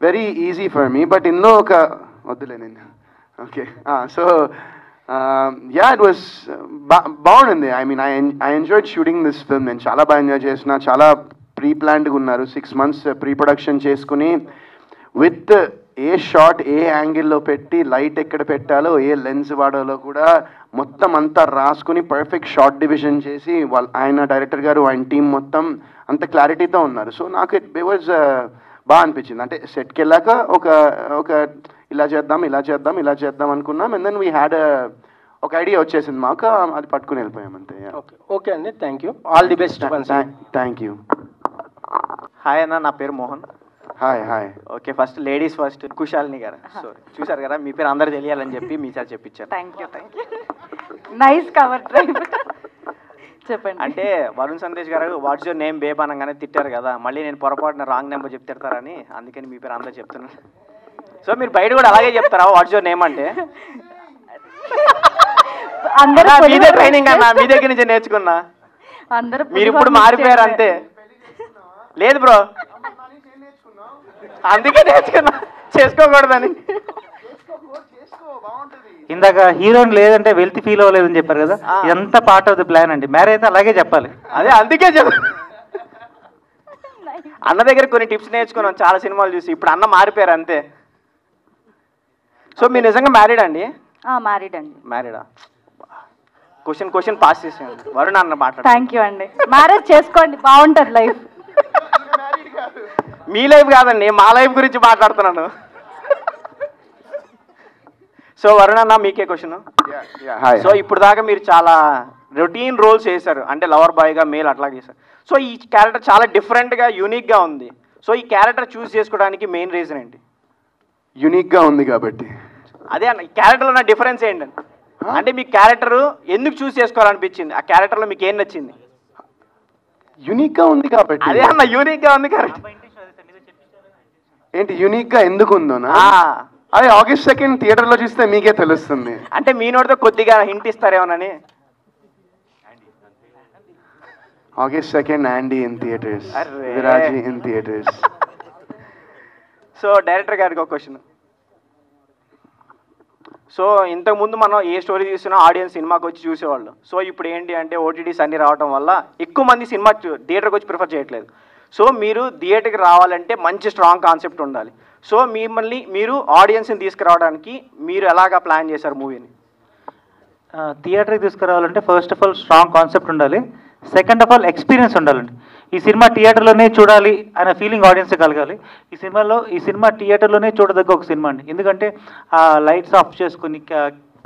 very easy for me. But ఇందులో ఒక వద్దులే నేను okay. So ya, it was బాగుండింది. I mean I enjoyed shooting this film. నేను చాలా బాగా ఎంజాయ్ చేసిన, చాలా ప్రీ ప్లాన్డ్గా ఉన్నారు. 6 months ప్రీ ప్రొడక్షన్ చేసుకుని విత్ ఏ షాట్ ఏ యాంగిల్లో పెట్టి, లైట్ ఎక్కడ పెట్టాలో, ఏ లెన్స్ వాడాలో కూడా మొత్తం అంతా రాసుకుని పర్ఫెక్ట్ షార్ట్ డివిజన్ చేసి ఆయన డైరెక్టర్ గారు, ఆయన టీం మొత్తం అంత క్లారిటీతో ఉన్నారు. సో నాకు ఇట్ వాజ్ బాగా అనిపించింది. అంటే సెట్కి వెళ్ళాక ఒక ఇలా చేద్దాం అనుకున్నాం. అండ్ దెన్ వీ హ్యాడ్ ఒక ఐడియా వచ్చేసింది మాకు, అది పట్టుకుని వెళ్ళిపోయాం అంతే. ఓకే అండి, thank you, all the best. Thank you. Hi అన్న, నా పేరు Mohan. Hi. Okay, first ladies first, Kushalini garu. So చూసారు కదా, మీ పేరు అందరు తెలియాలని చెప్పి మీ సార్ చెప్పించారు. Thank you. Nice cover drive. చెప్పండి. అంటే వరుణ్ సందేశ్ గారు వాట్స్ యువర్ నేమ్ బేబ్ అనగానే తిట్టారు కదా, మళ్ళీ నేను పొరపాటున రాంగ్ నెంబర్ చెప్తారని, అందుకని మీ పేరు అందరూ చెప్తున్నాను. సో మీరు బయట కూడా అలాగే చెప్తారా వాట్స్ యువర్ నేమ్ అంటే? మీదే ట్రైనింగ్ అన్న, మీ దగ్గర నుంచి నేర్చుకున్నా. మీరు ఇప్పుడు మారిపోయారు అంతే. లేదు బ్రో, అందుకే నేర్చుకున్నా, చేసుకోకూడదని. ఇందాక హీరోయిన్ లేదంటే వెల్త్ ఫీల్ అవ్వలేదని చెప్పారు కదా, ఎంత పార్ట్ ఆఫ్ ది ప్లాన్ అండి. మ్యారేజ్ అయితే అలాగే చెప్పాలి. అదే అందుకే అన్న దగ్గర కొన్ని టిప్స్ నేర్చుకున్నాం చాలా సినిమాలు చూసి. ఇప్పుడు అన్న మారిపోయారు అంతే. సో మీరు నిజంగా మ్యారీడ్ అండి? మ్యారీడ్ అండి. మ్యారీడా? క్వశ్చన్ పాస్ చేసేయండి. వరుణ్ అన్న మాట్లాడు. థ్యాంక్ యూ అండి. మ్యారేజ్ చేసుకోండి, బాగుంటుంది లైఫ్. మీ లైఫ్ కాదండి, మా లైఫ్ గురించి మాట్లాడుతున్నాను. సో వరుణ్ అన్న, మీకే క్వశ్చన్. సో ఇప్పుడు దాకా మీరు చాలా రొటీన్ రోల్స్ చేశారు, అంటే లవర్ బాయ్గా మేల్ అట్లా చేశారు. సో ఈ క్యారెక్టర్ చాలా డిఫరెంట్గా యూనిక్గా ఉంది. సో ఈ క్యారెక్టర్ చూస్ చేసుకోవడానికి మెయిన్ రీజన్ ఏంటి? యూనిక్గా ఉంది కాబట్టి. అదే అన్న, ఈ క్యారెక్టర్లో ఉన్న డిఫరెన్స్ ఏంటండి? అంటే మీ క్యారెక్టర్ ఎందుకు చూస్ చేసుకోవాలనిపించింది? ఆ క్యారెక్టర్లో మీకు ఏం నచ్చింది? యూనిక్గా ఉంది కాబట్టి. అదే అన్న, యూనిక్గా ఉంది క్యారెక్టర్. ఏంటి యూనిక్గా ఎందుకు ఉందోనా? అదే August 2nd థియేటర్లో చూస్తే మీకే తెలుస్తుంది. అంటే మీ నోటితో కొద్దిగా హింట్ ఇస్తారేమోనని. August 2nd Andy in theaters, Viraji in theaters. So director గారికి ఒక క్వశ్చన్. సో ఇంతకుముందు మనం ఏ స్టోరీ తీసినా ఆడియన్స్ సినిమాకి వచ్చి చూసేవాళ్ళు. సో ఇప్పుడు ఏంటి అంటే ఓటీటీస్ అన్ని రావడం వల్ల ఎక్కువ మంది సినిమా థియేటర్కి వచ్చి ప్రిఫర్ చేయట్లేదు. సో మీరు థియేటర్కి రావాలంటే మంచి స్ట్రాంగ్ కాన్సెప్ట్ ఉండాలి. సో మీరు ఆడియన్స్ని తీసుకురావడానికి మీరు ఎలాగా ప్లాన్ చేశారు మూవీని? థియేటర్కి తీసుకురావాలంటే first of all strong concept ఉండాలి, సెకండ్ ఆఫ్ ఆల్ ఎక్స్పీరియన్స్ ఉండాలండి. ఈ సినిమా థియేటర్లోనే చూడాలి అనే ఫీలింగ్ ఆడియన్స్ కలగాలి. ఈ సినిమా థియేటర్లోనే చూడదగ్గ ఒక సినిమా అండి. ఎందుకంటే ఆ లైట్స్ ఆఫ్ చేసుకుని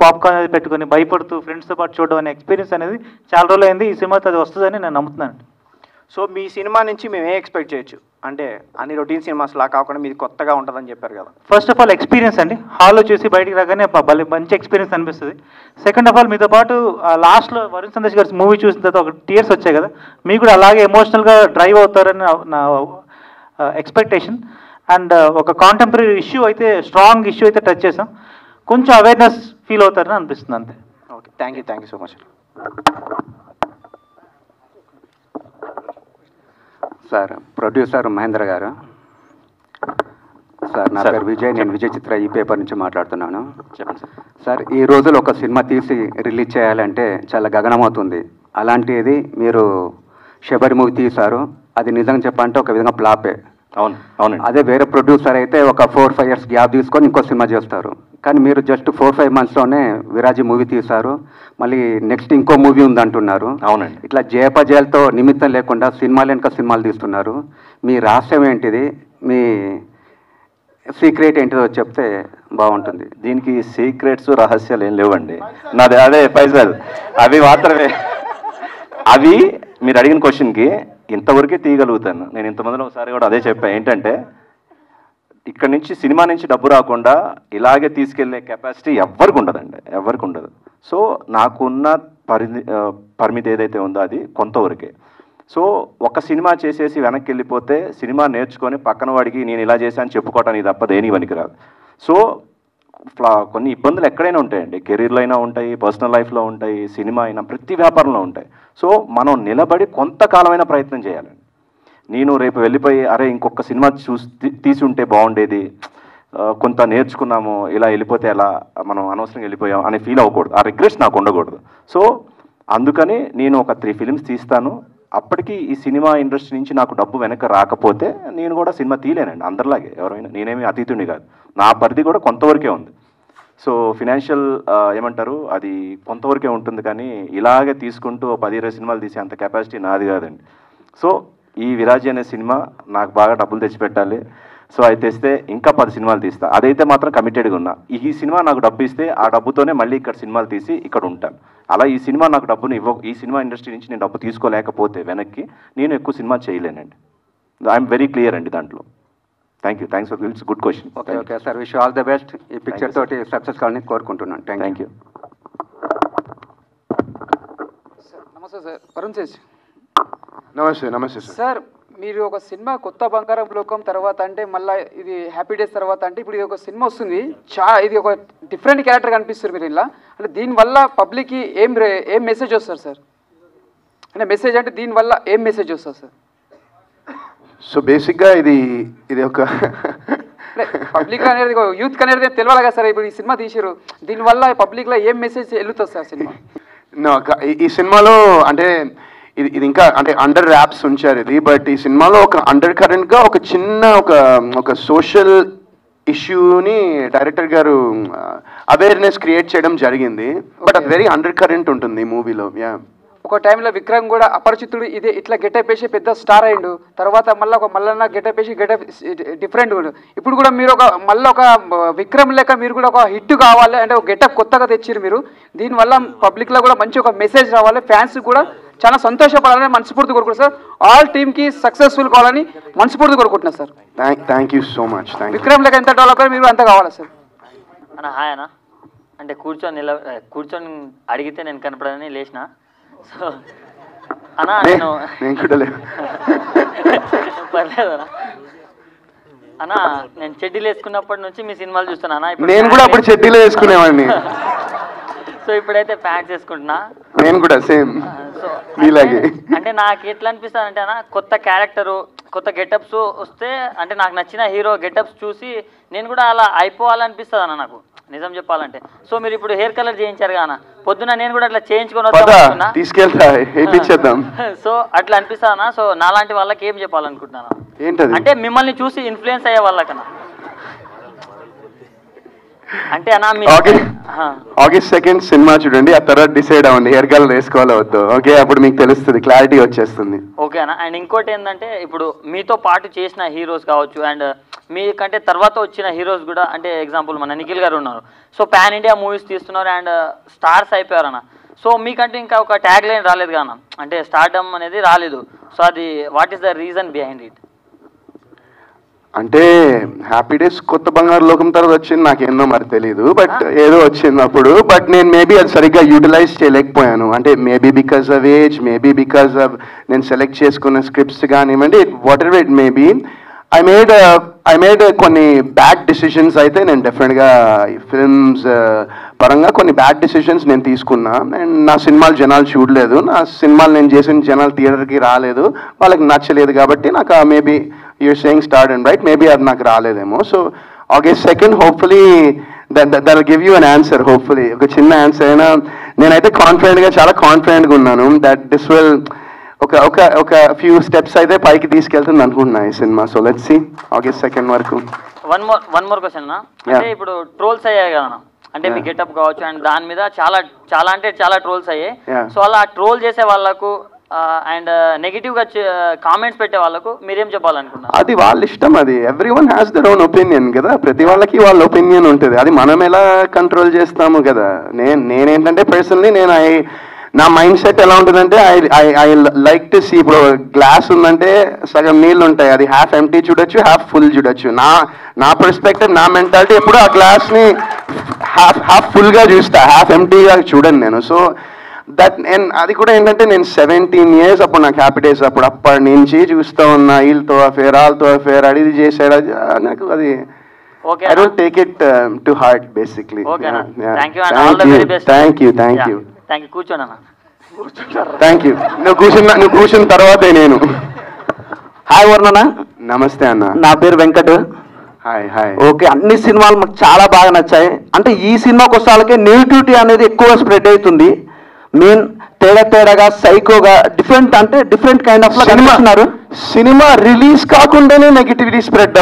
పాప్కార్న్ అనేది పెట్టుకొని భయపడుతూ ఫ్రెండ్స్తో పాటు చూడడం అనే ఎక్స్పీరియన్స్ అనేది చాలా రోజులు అయింది. ఈ సినిమాతో అది వస్తుందని నేను నమ్ముతున్నాను. సో మీ సినిమా నుంచి మేము ఏం ఎక్స్పెక్ట్ చేయొచ్చు? అంటే అన్ని రొటీన్ సినిమాస్ లా కాకుండా మీది కొత్తగా ఉంటుందని చెప్పారు కదా. ఫస్ట్ ఆఫ్ ఆల్ ఎక్స్పీరియన్స్ అండి, హాల్లో చూసి బయటికి రాగానే మంచి ఎక్స్పీరియన్స్ అనిపిస్తుంది. సెకండ్ ఆఫ్ ఆల్ మీతో పాటు లాస్ట్లో వరుణ్ సందేశ్ గారి మూవీ చూసిన తర్వాత ఒక టీయర్స్ వచ్చాయి కదా, మీకు కూడా అలాగే ఎమోషనల్గా డ్రైవ్ అవుతారని నా ఎక్స్పెక్టేషన్. అండ్ ఒక కాంటెంపరీ ఇష్యూ అయితే, స్ట్రాంగ్ ఇష్యూ అయితే టచ్ చేసాం, కొంచెం అవేర్నెస్ ఫీల్ అవుతారని అనిపిస్తుంది అంతే. Okay, thank you so much. Sir, producer Mahendra గారు. సార్, నా పేరు విజయ్, నేను విజయ్ చిత్ర ఈ పేపర్ నుంచి మాట్లాడుతున్నాను. సార్, ఈ రోజులు ఒక సినిమా తీసి రిలీజ్ చేయాలంటే చాలా గగనమవుతుంది. అలాంటిది మీరు శబరి మూవీ తీశారు, అది నిజంగా చెప్పాలంటే ఒక విధంగా ఫ్లాపే. అవును. అదే వేరే ప్రొడ్యూసర్ అయితే ఒక 4-5 years గ్యాప్ తీసుకొని ఇంకో సినిమా చేస్తారు. కానీ మీరు జస్ట్ 4-5 monthsలోనే విరాజీ మూవీ తీశారు, మళ్ళీ నెక్స్ట్ ఇంకో మూవీ ఉందంటున్నారు. అవునండి. ఇట్లా జయపజయాలతో నిమిత్తం లేకుండా సినిమాలు వెనుక సినిమాలు తీస్తున్నారు. మీ రహస్యం ఏంటిది, మీ సీక్రెట్ ఏంటిదో చెప్తే బాగుంటుంది. దీనికి సీక్రెట్స్ రహస్యాలు ఏం లేవండి, నాది అదే పైసలు అవి మాత్రమే. అవి మీరు అడిగిన క్వశ్చన్కి ఇంతవరకే తీయగలుగుతాను నేను. ఇంతమందిలో ఒకసారి కూడా అదే చెప్పా, ఏంటంటే ఇక్కడ నుంచి సినిమా నుంచి డబ్బు రాకుండా ఇలాగే తీసుకెళ్లే కెపాసిటీ ఎవరికి ఉండదండి, ఎవరికి ఉండదు. సో నాకున్న పరిమితి ఏదైతే ఉందో అది కొంతవరకే. సో ఒక సినిమా చేసేసి వెనక్కి వెళ్ళిపోతే సినిమా నేర్చుకొని పక్కన వాడికి నేను ఇలా చేశాను చెప్పుకోవటానికి తప్ప దేని పనికిరాదు. సో కొన్ని ఇబ్బందులు ఎక్కడైనా ఉంటాయండి, కెరీర్లో అయినా ఉంటాయి, పర్సనల్ లైఫ్లో ఉంటాయి, సినిమా అయినా, ప్రతి వ్యాపారంలో ఉంటాయి. సో మనం నిలబడి కొంతకాలమైన ప్రయత్నం చేయాలండి. నేను రేపు వెళ్ళిపోయి అరే ఇంకొక సినిమా తీసి ఉంటే బాగుండేది, కొంత నేర్చుకున్నాము, ఇలా వెళ్ళిపోతే ఎలా, మనం అనవసరంగా వెళ్ళిపోయాం అని ఫీల్ అవ్వకూడదు, ఆ రిగ్రెట్స్ నాకు ఉండకూడదు. సో అందుకని నేను ఒక 3 films తీస్తాను. అప్పటికి ఈ సినిమా ఇండస్ట్రీ నుంచి నాకు డబ్బు వెనక రాకపోతే నేను కూడా సినిమా తీయలేనండి, అందరిలాగే ఎవరైనా. నేనేమి అతీతుని కాదు, నా పరిధి కూడా కొంతవరకే ఉంది. సో ఫినాన్షియల్ ఏమంటారు అది కొంతవరకే ఉంటుంది, కానీ ఇలాగే తీసుకుంటూ 10-20 సినిమాలు తీసే అంత కెపాసిటీ నాది కాదండి. సో ఈ విరాజీ అనే సినిమా నాకు బాగా డబ్బులు తెచ్చిపెట్టాలి. సో అది తెస్తే ఇంకా 10 సినిమాలు తీస్తా, అదైతే మాత్రం కమిటెడ్గా ఉన్నా. ఈ సినిమా నాకు డబ్బు ఇస్తే ఆ డబ్బుతోనే మళ్ళీ ఇక్కడ సినిమాలు తీసి ఇక్కడ ఉంటాను. అలా ఈ సినిమా నాకు డబ్బుని ఈ సినిమా ఇండస్ట్రీ నుంచి నేను డబ్బు తీసుకోలేకపోతే వెనక్కి నేను ఎక్కువ సినిమా చేయలేనండి. ఐఎమ్ వెరీ క్లియర్ అండి దాంట్లో. Thanks for it's good question. Okay sir, wish all the best. ఈ పిక్చర్ తోటి సక్సెస్ కావాలని కోరుకుంటున్నాను. Thank you. నమస్తే సార్, వరుణ్ తేజ్. నమస్తే సార్, మీరు ఒక సినిమా కొత్త బంగారం లోకం తర్వాత అంటే మళ్ళీ ఇది హ్యాపీ డేస్ తర్వాత అంటే ఇప్పుడు ఇది ఒక సినిమా వస్తుంది, ఇది ఒక డిఫరెంట్ క్యారెక్టర్ కనిపిస్తారు మీరు ఇలా. అంటే దీనివల్ల పబ్లిక్కి ఏం మెసేజ్ వస్తారు సార్? అంటే మెసేజ్ అంటే దీనివల్ల ఏం మెసేజ్ వస్తుంది సార్? సో బేసిక్గా ఇది ఒక పబ్లిక్ అనేది యూత్ అనేది తెలియాలి కదా సార్. ఇప్పుడు ఈ సినిమా తీసారు, దీనివల్ల పబ్లిక్లో ఏం మెసేజ్ వెళ్తుంది సార్ సినిమా? ఈ సినిమాలో అంటే ఇది ఇంకా అంటే అండర్ ర్యాప్స్ ఉంచారు ఇది, బట్ ఈ సినిమాలో ఒక అండర్ కరెంట్గా ఒక చిన్న ఒక సోషల్ ఇష్యూని డైరెక్టర్ గారు అవేర్నెస్ క్రియేట్ చేయడం జరిగింది. బట్ అది వెరీ అండర్ కరెంట్ ఉంటుంది ఈ మూవీలో. ఒక టైంలో విక్రమ్ కూడా అపరిచితుడు ఇదే ఇట్లా గెటప్ వేసి పెద్ద స్టార్ అయ్యిండు, తర్వాత మళ్ళీ గెటప్ వేసి గెటప్ డిఫరెంట్. ఇప్పుడు కూడా మీరు మళ్ళీ ఒక విక్రమ్ లెక్క మీరు కూడా ఒక హిట్ కావాలి అంటే ఒక గెటప్ కొత్తగా తెచ్చిరు మీరు. దీనివల్ల పబ్లిక్లో కూడా మంచి ఒక మెసేజ్ రావాలి, ఫ్యాన్స్ కూడా చాలా సంతోషపడాలని మనస్ఫూర్తి కోరుకుంటున్నాను సార్. ఆల్ టీమ్కి సక్సెస్ఫుల్ కావాలని మనస్ఫూర్తి కోరుకుంటున్నాను sir. Thank you so much. Vikram లెక్క ఎంత డెవలప్ అయ్యి మీరు అంత కావాలి సార్. అన్న హాయ్ అన్న, అంటే కూర్చొని అడిగితే నేను కనపడని లేచిన. సో అన్నా నేను పర్లేదన్నా అన్నా, నేను చెడ్డీలు వేసుకున్నప్పటి నుంచి మీ సినిమాలు చూస్తున్నా అన్న. నేను కూడా అప్పుడు చెడ్డీలు వేసుకునేవాడిని. సో ఇప్పుడైతే ప్యాంట్స్ వేసుకుంటున్నా. నేను కూడా సేమ్ మీలాగే. అంటే నాకు ఎట్లా అనిపిస్తుంది అంటే అన్న, కొత్త క్యారెక్టరు కొత్త గెటప్స్ వస్తే అంటే నాకు నచ్చిన హీరో గెటప్స్ చూసి నేను కూడా అలా అయిపోవాలనిపిస్తుంది అన్న నాకు, నిజం చెప్పాలంటే. సో మీరు ఇప్పుడు హెయిర్ కలర్ చేయించారు కదా, పొద్దున నేను కూడా అట్లా చేయించుకొని వద్దాం తీసుకెళ్తా. సో అట్లా అనిపిస్తుంది అన్న. సో నాలాంటి వాళ్ళకి ఏం చెప్పాలనుకుంటున్నాను ఏంటది అంటే మిమ్మల్ని చూసి ఇన్ఫ్లుయెన్స్ అయ్యే వాళ్ళకన్నా అంటే అన్న August 2nd సినిమా చూడండి, ఆ తర్వాత డిసైడ్ అవ్వండి హెయిర్ కలర్ వేసుకోవాలో వద్దు. ఓకే, అప్పుడు మీకు తెలుస్తుంది, క్లారిటీ వచ్చేస్తుంది. ఓకే అన్న. అండ్ ఇంకోటి ఏంటంటే ఇప్పుడు మీతో పాటు చేసిన హీరోస్ కావచ్చు అండ్ మీకంటే తర్వాత వచ్చిన హీరోస్ కూడా, అంటే ఎగ్జాంపుల్ మన నిఖిల్ గారు ఉన్నారు. సో పాన్ ఇండియా మూవీస్ తీస్తున్నారు అండ్ స్టార్స్ అయిపోయారు అన్న. సో మీకంటే ఇంకా ఒక ట్యాగ్ లైన్ రాలేదు కదా, అంటే స్టార్డమ్ అనేది రాలేదు. సో అది what is the reason behind it? అంటే హ్యాపీ డేస్ కొత్త బంగారు లోకం తర్వాత వచ్చింది నాకేందో మరి తెలీదు, బట్ ఏదో వచ్చింది అప్పుడు. బట్ నేను మేబీ అది సరిగ్గా యూటిలైజ్ చేయలేకపోయాను. అంటే maybe because of age, maybe because of నేను సెలెక్ట్ చేసుకున్న స్క్రిప్ట్స్ కానివ్వండి, what ever it maybe. I made కొన్ని బ్యాడ్ డిసిషన్స్ అయితే నేను డెఫినెట్గా ఫిల్మ్స్ పరంగా కొన్ని బ్యాడ్ డిసిషన్స్ నేను తీసుకున్నా. అండ్ నా సినిమాలు జనాలు చూడలేదు, నా సినిమాలు నేను చేసిన జనాలు థియేటర్కి రాలేదు, వాళ్ళకి నచ్చలేదు. కాబట్టి నాకు maybe you're saying start and right, maybe అది నాకు రాలేదేమో. So August 2nd hopefully that will give you an answer. hopefully ఒక చిన్న ఆన్సర్ అయినా నేనైతే కాన్ఫిడెంట్గా, చాలా కాన్ఫిడెంట్గా ఉన్నాను that this will ఒక ఫ్యూ స్టెప్స్ అయితే పైకి తీసుకెళ్తుంది అనుకుంటున్నా ఈ సినిమా. So let's see August 2nd వరకు. వన్ మోర్ క్వశ్చన్ అంటే ఇప్పుడు ట్రోల్స్ అయ్యాయి కదా, అంటే మీ గెటప్ కావచ్చు అండ్ దాని మీద చాలా ట్రోల్స్ అయ్యాయి. సో అలా ట్రోల్ చేసే వాళ్ళకు అండ్ నెగిటివ్ గా కామెంట్స్ పెట్టే వాళ్ళకు మీరేం చెప్పాలనుకున్నారు? అది వాళ్ళ ఇష్టం, అది everyone has their own opinion కదా, ప్రతి వాళ్ళకి వాళ్ళ ఒపీనియన్ ఉంటుంది. అది మనం ఎలా కంట్రోల్ చేస్తాము కదా. నేనేంటంటే పర్సనలీ నా మైండ్ సెట్ ఎలా ఉంటుందంటే ఐ లైక్ టు సీ, ఇప్పుడు గ్లాస్ ఉందంటే సగం నీళ్ళు ఉంటాయి, అది హాఫ్ ఎంటీ చూడొచ్చు, హాఫ్ ఫుల్ చూడొచ్చు. నా పర్స్పెక్టివ్, నా మెంటాలిటీ ఎప్పుడు ఆ గ్లాస్ని హాఫ్ ఫుల్గా చూస్తా, హాఫ్ ఎంటీగా చూడండి నేను. సో అది కూడా ఏంటంటే నేను 17 years అప్పుడు నాకు హ్యాపీ డేస్ అప్పటి నుంచి చూస్తూ ఉన్నా, వీళ్ళతో అఫేర్, వాళ్ళతో అఫేర్, అది చేశాడు, నాకు అది I don't take it to heart basically. Thank you కూర్చోనా? Thank you. నువ్వు కూర్చున్న తర్వాతే నేను. హాయ్ వర్ణన. నమస్తే అన్న. నా పేరు వెంకట్. Hi hi. ఓకే, అన్ని సినిమాలు మాకు చాలా బాగా నచ్చాయి. అంటే ఈ సినిమాకి వస్తాలకే నెగిటివిటీ అనేది ఎక్కువ స్ప్రెడ్ అవుతుంది. మెయిన్ తేడాగా, సైకోగా, different kind of cinema release కాకుండానే నెగిటివిటీ స్ప్రెడ్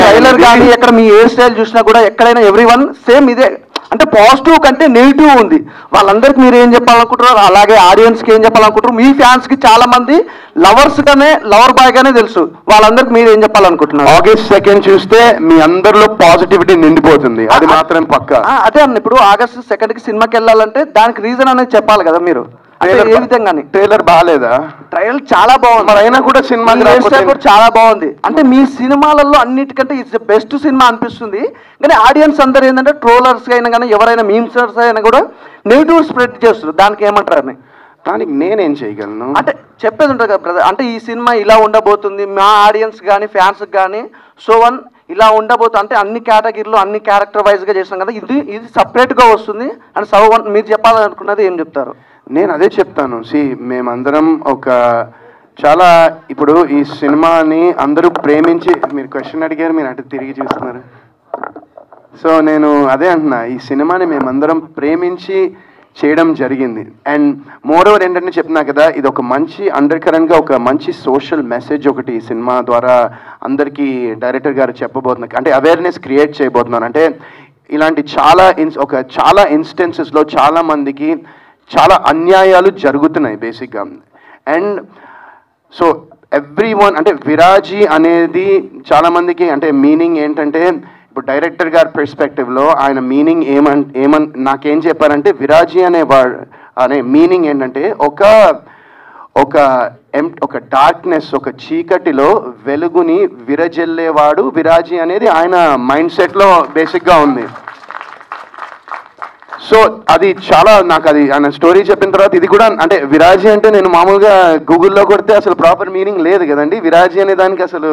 ట్రైలర్ కానీ ఎక్కడ మీ హెయిర్ స్టైల్ చూసినా కూడా ఎక్కడైనా ఎవ్రీవన్ సేమ్ ఇదే. అంటే పాజిటివ్ కంటే నెగిటివ్ ఉంది. వాళ్ళందరికీ మీరు ఏం చెప్పాలనుకుంటున్నారు, అలాగే ఆడియన్స్కి ఏం చెప్పాలనుకుంటారు, మీ ఫ్యాన్స్కి చాలా మంది లవర్ బాయ్ గానే తెలుసు, వాళ్ళందరికీ మీరు ఏం చెప్పాలనుకుంటున్నారు? August 2nd చూస్తే మీ అందరిలో పాజిటివిటీ నిండిపోతుంది, అది మాత్రం పక్కా. అదే అన్న, ఇప్పుడు August 2nd సినిమాకి వెళ్ళాలంటే దానికి రీజన్ అనేది చెప్పాలి కదా మీరు. అంటే ఏ విధంగా? ట్రైలర్ బాగాలేదా? ట్రైలర్ చాలా బాగుంది, మరి అయినా కూడా సినిమా కూడా చాలా బాగుంది. అంటే మీ సినిమాలలో అన్నిటికంటే ఇట్స్ బెస్ట్ సినిమా అనిపిస్తుంది. కానీ ఆడియన్స్ అందరూ ఏంటంటే ట్రోలర్స్ అయినా కానీ ఎవరైనా మీమ్సర్స్ అయినా కూడా నెగిటివ్ స్ప్రెడ్ చేస్తారు. దానికి ఏమంటారు? దానికి నేనేం చేయగలను? అంటే చెప్పేది ఉంటుంది కదా బ్రదర్, అంటే ఈ సినిమా ఇలా ఉండబోతుంది, మా ఆడియన్స్ కానీ ఫ్యాన్స్కి కానీ ఇలా ఉండబోతుంది, అంటే అన్ని కేటగిరీలో అన్ని క్యారెక్టర్ వైజ్గా చేసినాం కదా, ఇది సపరేట్గా వస్తుంది అని మీరు చెప్పాలనుకున్నది ఏం చెప్తారు? నేను అదే చెప్తాను. మేమందరం చాలా ఇప్పుడు ఈ సినిమాని అందరూ ప్రేమించి, మీరు క్వశ్చన్ అడిగారు, మీరు అటు తిరిగి చూస్తున్నారు. సో నేను అదే అంటున్నా, ఈ సినిమాని మేమందరం ప్రేమించి చేయడం జరిగింది. అండ్ మోర్ ఓవర్ ఏంటంటే చెప్తున్నా కదా, ఇది ఒక మంచి అండర్ కరెంట్గా ఒక మంచి సోషల్ మెసేజ్ ఒకటి ఈ సినిమా ద్వారా అందరికీ డైరెక్టర్ గారు చెప్పబోతున్నారు, అంటే అవేర్నెస్ క్రియేట్ చేయబోతున్నారు. అంటే ఇలాంటి చాలా ఇన్స్టెన్సెస్లో చాలా మందికి చాలా అన్యాయాలు జరుగుతున్నాయి బేసిక్గా. అండ్ సో ఎవ్రీవన్, అంటే విరాజీ అనేది చాలామందికి అంటే మీనింగ్ ఏంటంటే, ఇప్పుడు డైరెక్టర్ గారి పర్స్పెక్టివ్లో ఆయన మీనింగ్ నాకేం చెప్పారంటే, విరాజీ అనే మీనింగ్ ఏంటంటే ఒక డార్క్నెస్, ఒక చీకటిలో వెలుగుని విరజల్లేవాడు విరాజీ అనేది ఆయన మైండ్ సెట్లో బేసిక్గా ఉంది. సో అది చాలా నాకు అది ఆయన స్టోరీ చెప్పిన తర్వాత ఇది కూడా, అంటే విరాజీ అంటే నేను మామూలుగా గూగుల్లో కొడితే అసలు ప్రాపర్ మీనింగ్ లేదు కదండి విరాజీ అనే దానికి. అసలు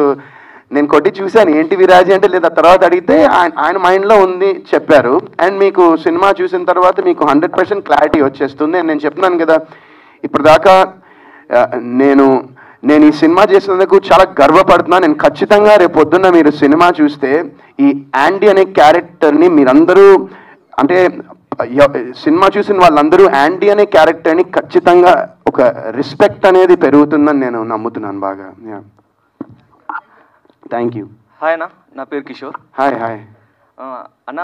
నేను కొట్టి చూశాను ఏంటి విరాజీ అంటే, లేదా తర్వాత అడిగితే ఆయన మైండ్లో ఉంది చెప్పారు. అండ్ మీకు సినిమా చూసిన తర్వాత మీకు 100% క్లారిటీ వచ్చేస్తుంది. నేను చెప్తున్నాను కదా, ఇప్పుడు దాకా నేను ఈ సినిమా చేసినందుకు చాలా గర్వపడుతున్నాను. నేను ఖచ్చితంగా రేపు పొద్దున్న మీరు సినిమా చూస్తే ఈ యాండీ అనే క్యారెక్టర్ని మీరందరూ, అంటే సినిమా చూసిన వాళ్ళందరూ యాండీ అనే క్యారెక్టర్ని ఖచ్చితంగా ఒక రెస్పెక్ట్ అనేది పెరుగుతుందని నేను నమ్ముతున్నాను బాగా. Thank you. హాయ్ అన్న, నా పేరు కిషోర్. హాయ్ హాయ్ అన్న,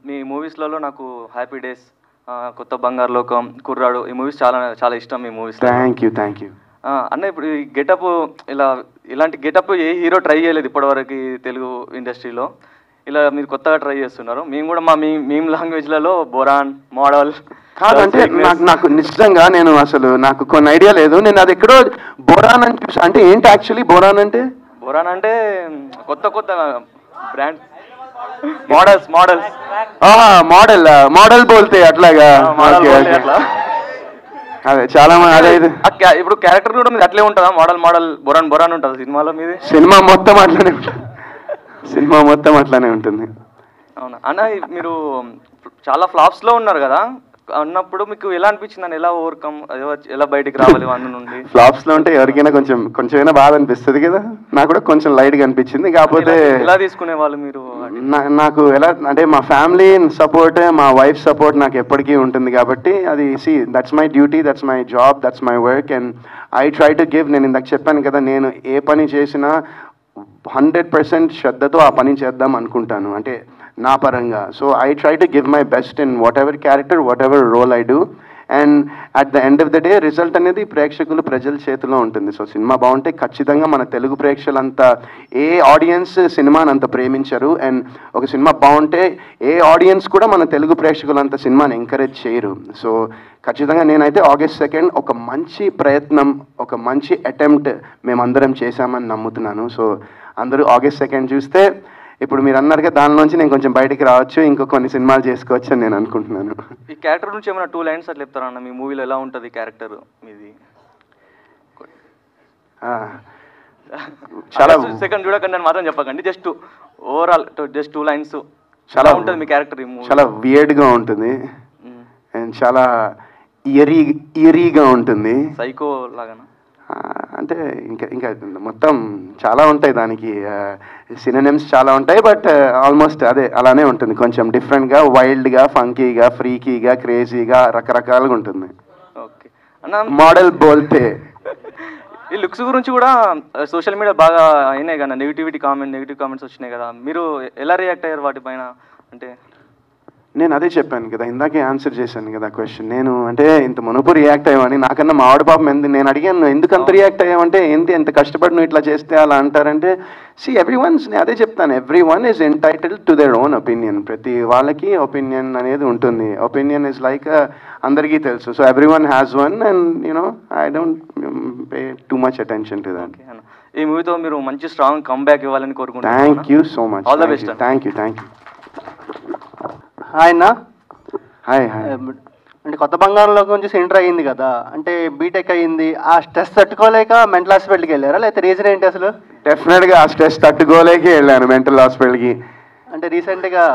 మీ మూవీస్లలో నాకు హ్యాపీ డేస్, కొత్త బంగారు లోకం, కుర్రాడు, ఈ మూవీస్ చాలా చాలా ఇష్టం. మీ మూవీస్ థ్యాంక్ యూ. అన్న, ఇప్పుడు ఈ గెటప్ ఇలాంటి గెటప్ ఏ హీరో ట్రై చేయలేదు ఇప్పటివరకు తెలుగు ఇండస్ట్రీలో. ఇలా మీరు కొత్తగా ట్రై చేస్తున్నారు. మేము కూడా మా మీమ్ లాంగ్వేజ్లలో బొరాన్ మోడల్ కాదంటే నాకు నిజంగా నాకు కొన్ని ఐడియా లేదు. నేను అది ఎక్కడో బొరాన్ అని చూసా. అంటే ఏంటి యాక్చువల్లీ బొరాన్ అంటే? బొరాన్ అంటే కొత్త కొత్త బ్రాండ్ మోడల్స్ మోడల్ బోల్తే అట్లాగా అట్లా అదే చాలా అదే ఇప్పుడు క్యారెక్టర్ కూడా మీది అట్లే ఉంటుందా? మోడల్ బొరాన్ ఉంటుంది సినిమాలో మీది? సినిమా మొత్తం అట్లానే ఉంటుంది. అవునా అన్న, మీరు చాలా ఫ్లాప్స్ లో ఉన్నారు కదా, అన్నప్పుడు మీకు ఎలా అనిపించింది అని, ఎలా ఓవర్కమ్, ఎలా బయటికి రావాలి వాటి నుండి? ఫ్లాప్స్ లో ఉంటే ఎవరికైనా కొంచెమైనా బాధ అనిపిస్తుంది కదా, నాకు కూడా కొంచెం లైట్ గా అనిపించింది. కాకపోతే ఎలా తీసుకునే వాళ్ళు మీరు? నాకు ఎలా అంటే మా ఫ్యామిలీ సపోర్ట్, మా వైఫ్ సపోర్ట్ నాకు ఎప్పటికీ ఉంటుంది కాబట్టి అది that's my duty, that's my job, that's my work and I try to give. నేను ఇందాక చెప్పాను కదా, నేను ఏ పని చేసినా 100% శ్రద్ధతో ఆ పని చేద్దాం అనుకుంటాను, అంటే నా పరంగా. So I try to give my best in whatever character, whatever role I do. And at the end of the day result అనేది ప్రజల చేతిలో ఉంటుంది. సో సినిమా బాగుంటే ఖచ్చితంగా మన తెలుగు ప్రేక్షకులంతా, ఏ ఆడియన్స్ సినిమాని అంత ప్రేమించరు, అండ్ ఒక సినిమా బాగుంటే ఏ ఆడియన్స్ కూడా మన తెలుగు ప్రేక్షకులంత సినిమాని ఎంకరేజ్ చేయరు. సో ఖచ్చితంగా నేనైతే August 2 ఒక మంచి ప్రయత్నం, ఒక మంచి అటెంప్ట్ మేమందరం చేశామని నమ్ముతున్నాను. సో అందరూ August 2 చూస్తే, ఇప్పుడు మీరు అన్నారుగా దానిలోంచి నేను కొంచెం బయటికి రావచ్చు, ఇంకో కొన్ని సినిమాలు చేసుకోవచ్చు అని నేను అనుకుంటున్నాను. ఈ క్యారెక్టర్ నుంచి ఏమైనా 2 లైన్స్ అట్లా చెప్తారన్న? మీ మూవీలో ఎలా ఉంటుంది క్యారెక్టర్ మీది? చాలా సెకండ్ చూడకండి అని మాత్రం చెప్పకండి, జస్ట్ ఓవరాల్ జస్ట్ 2 లైన్స్. చాలా ఉంటుంది మీ క్యారెక్టర్. చాలా వియర్డ్గా ఉంటుంది అండ్ చాలా ఇయరీగా ఉంటుంది. సైకో లాగా అంటే ఇంకా మొత్తం చాలా ఉంటాయి, దానికి సినోనిమ్స్ చాలా ఉంటాయి, బట్ ఆల్మోస్ట్ అదే అలానే ఉంటుంది. కొంచెం డిఫరెంట్గా, వైల్డ్గా, ఫంకీగా, ఫ్రీకీగా, క్రేజీగా, రకరకాలుగా ఉంటుంది. మోడల్ బోల్తే. ఈ లుక్స్ గురించి కూడా సోషల్ మీడియా బాగా అయినాయి కదా, నెగిటివ్ కామెంట్స్ వచ్చినాయి కదా, మీరు ఎలా రియాక్ట్ అయ్యారు వాటిపైన? అంటే నేను అదే చెప్పాను కదా, ఇందాకే ఆన్సర్ చేశాను కదా క్వశ్చన్. నేను అంటే ఇంత మునుపు రియాక్ట్ అయ్యామని, నాకన్నా మా ఆవిడ పాపం నేను అడిగాను ఎందుకు అంత రియాక్ట్ అయ్యామంటే, ఎంత కష్టపడి నువ్వు ఇట్లా చేస్తే అలా అంటారంటే, నేను అదే చెప్తాను, everyone is entitled to their own opinion. ప్రతి వాళ్ళకి ఒపీనియన్ అనేది ఉంటుంది. ఒపీనియన్ ఇస్ లైక్ అందరికీ తెలుసు. So everyone has one and I don't pay too much attention to that. ఈ మూవీతో మీరు మంచి స్ట్రాంగ్ కమ్బ్యాక్ ఇవ్వాలని కోరుకుంటున్నాను. Thank you so much. All the best. Thank you. Hi అన్న. హాయ్. అంటే కొత్త బంగారంలోకి నుంచి ఎంటర్ అయ్యింది కదా, అంటే బీటెక్ అయ్యింది, ఆ స్ట్రెస్ తట్టుకోలేక మెంటల్ హాస్పిటల్కి వెళ్ళారా, లేకపోతే రీజన్ ఏంటి అసలు? డెఫినెట్గా ఆ స్ట్రెస్ తట్టుకోలేకే వెళ్ళాను మెంటల్ హాస్పిటల్కి. అంటే రీసెంట్గా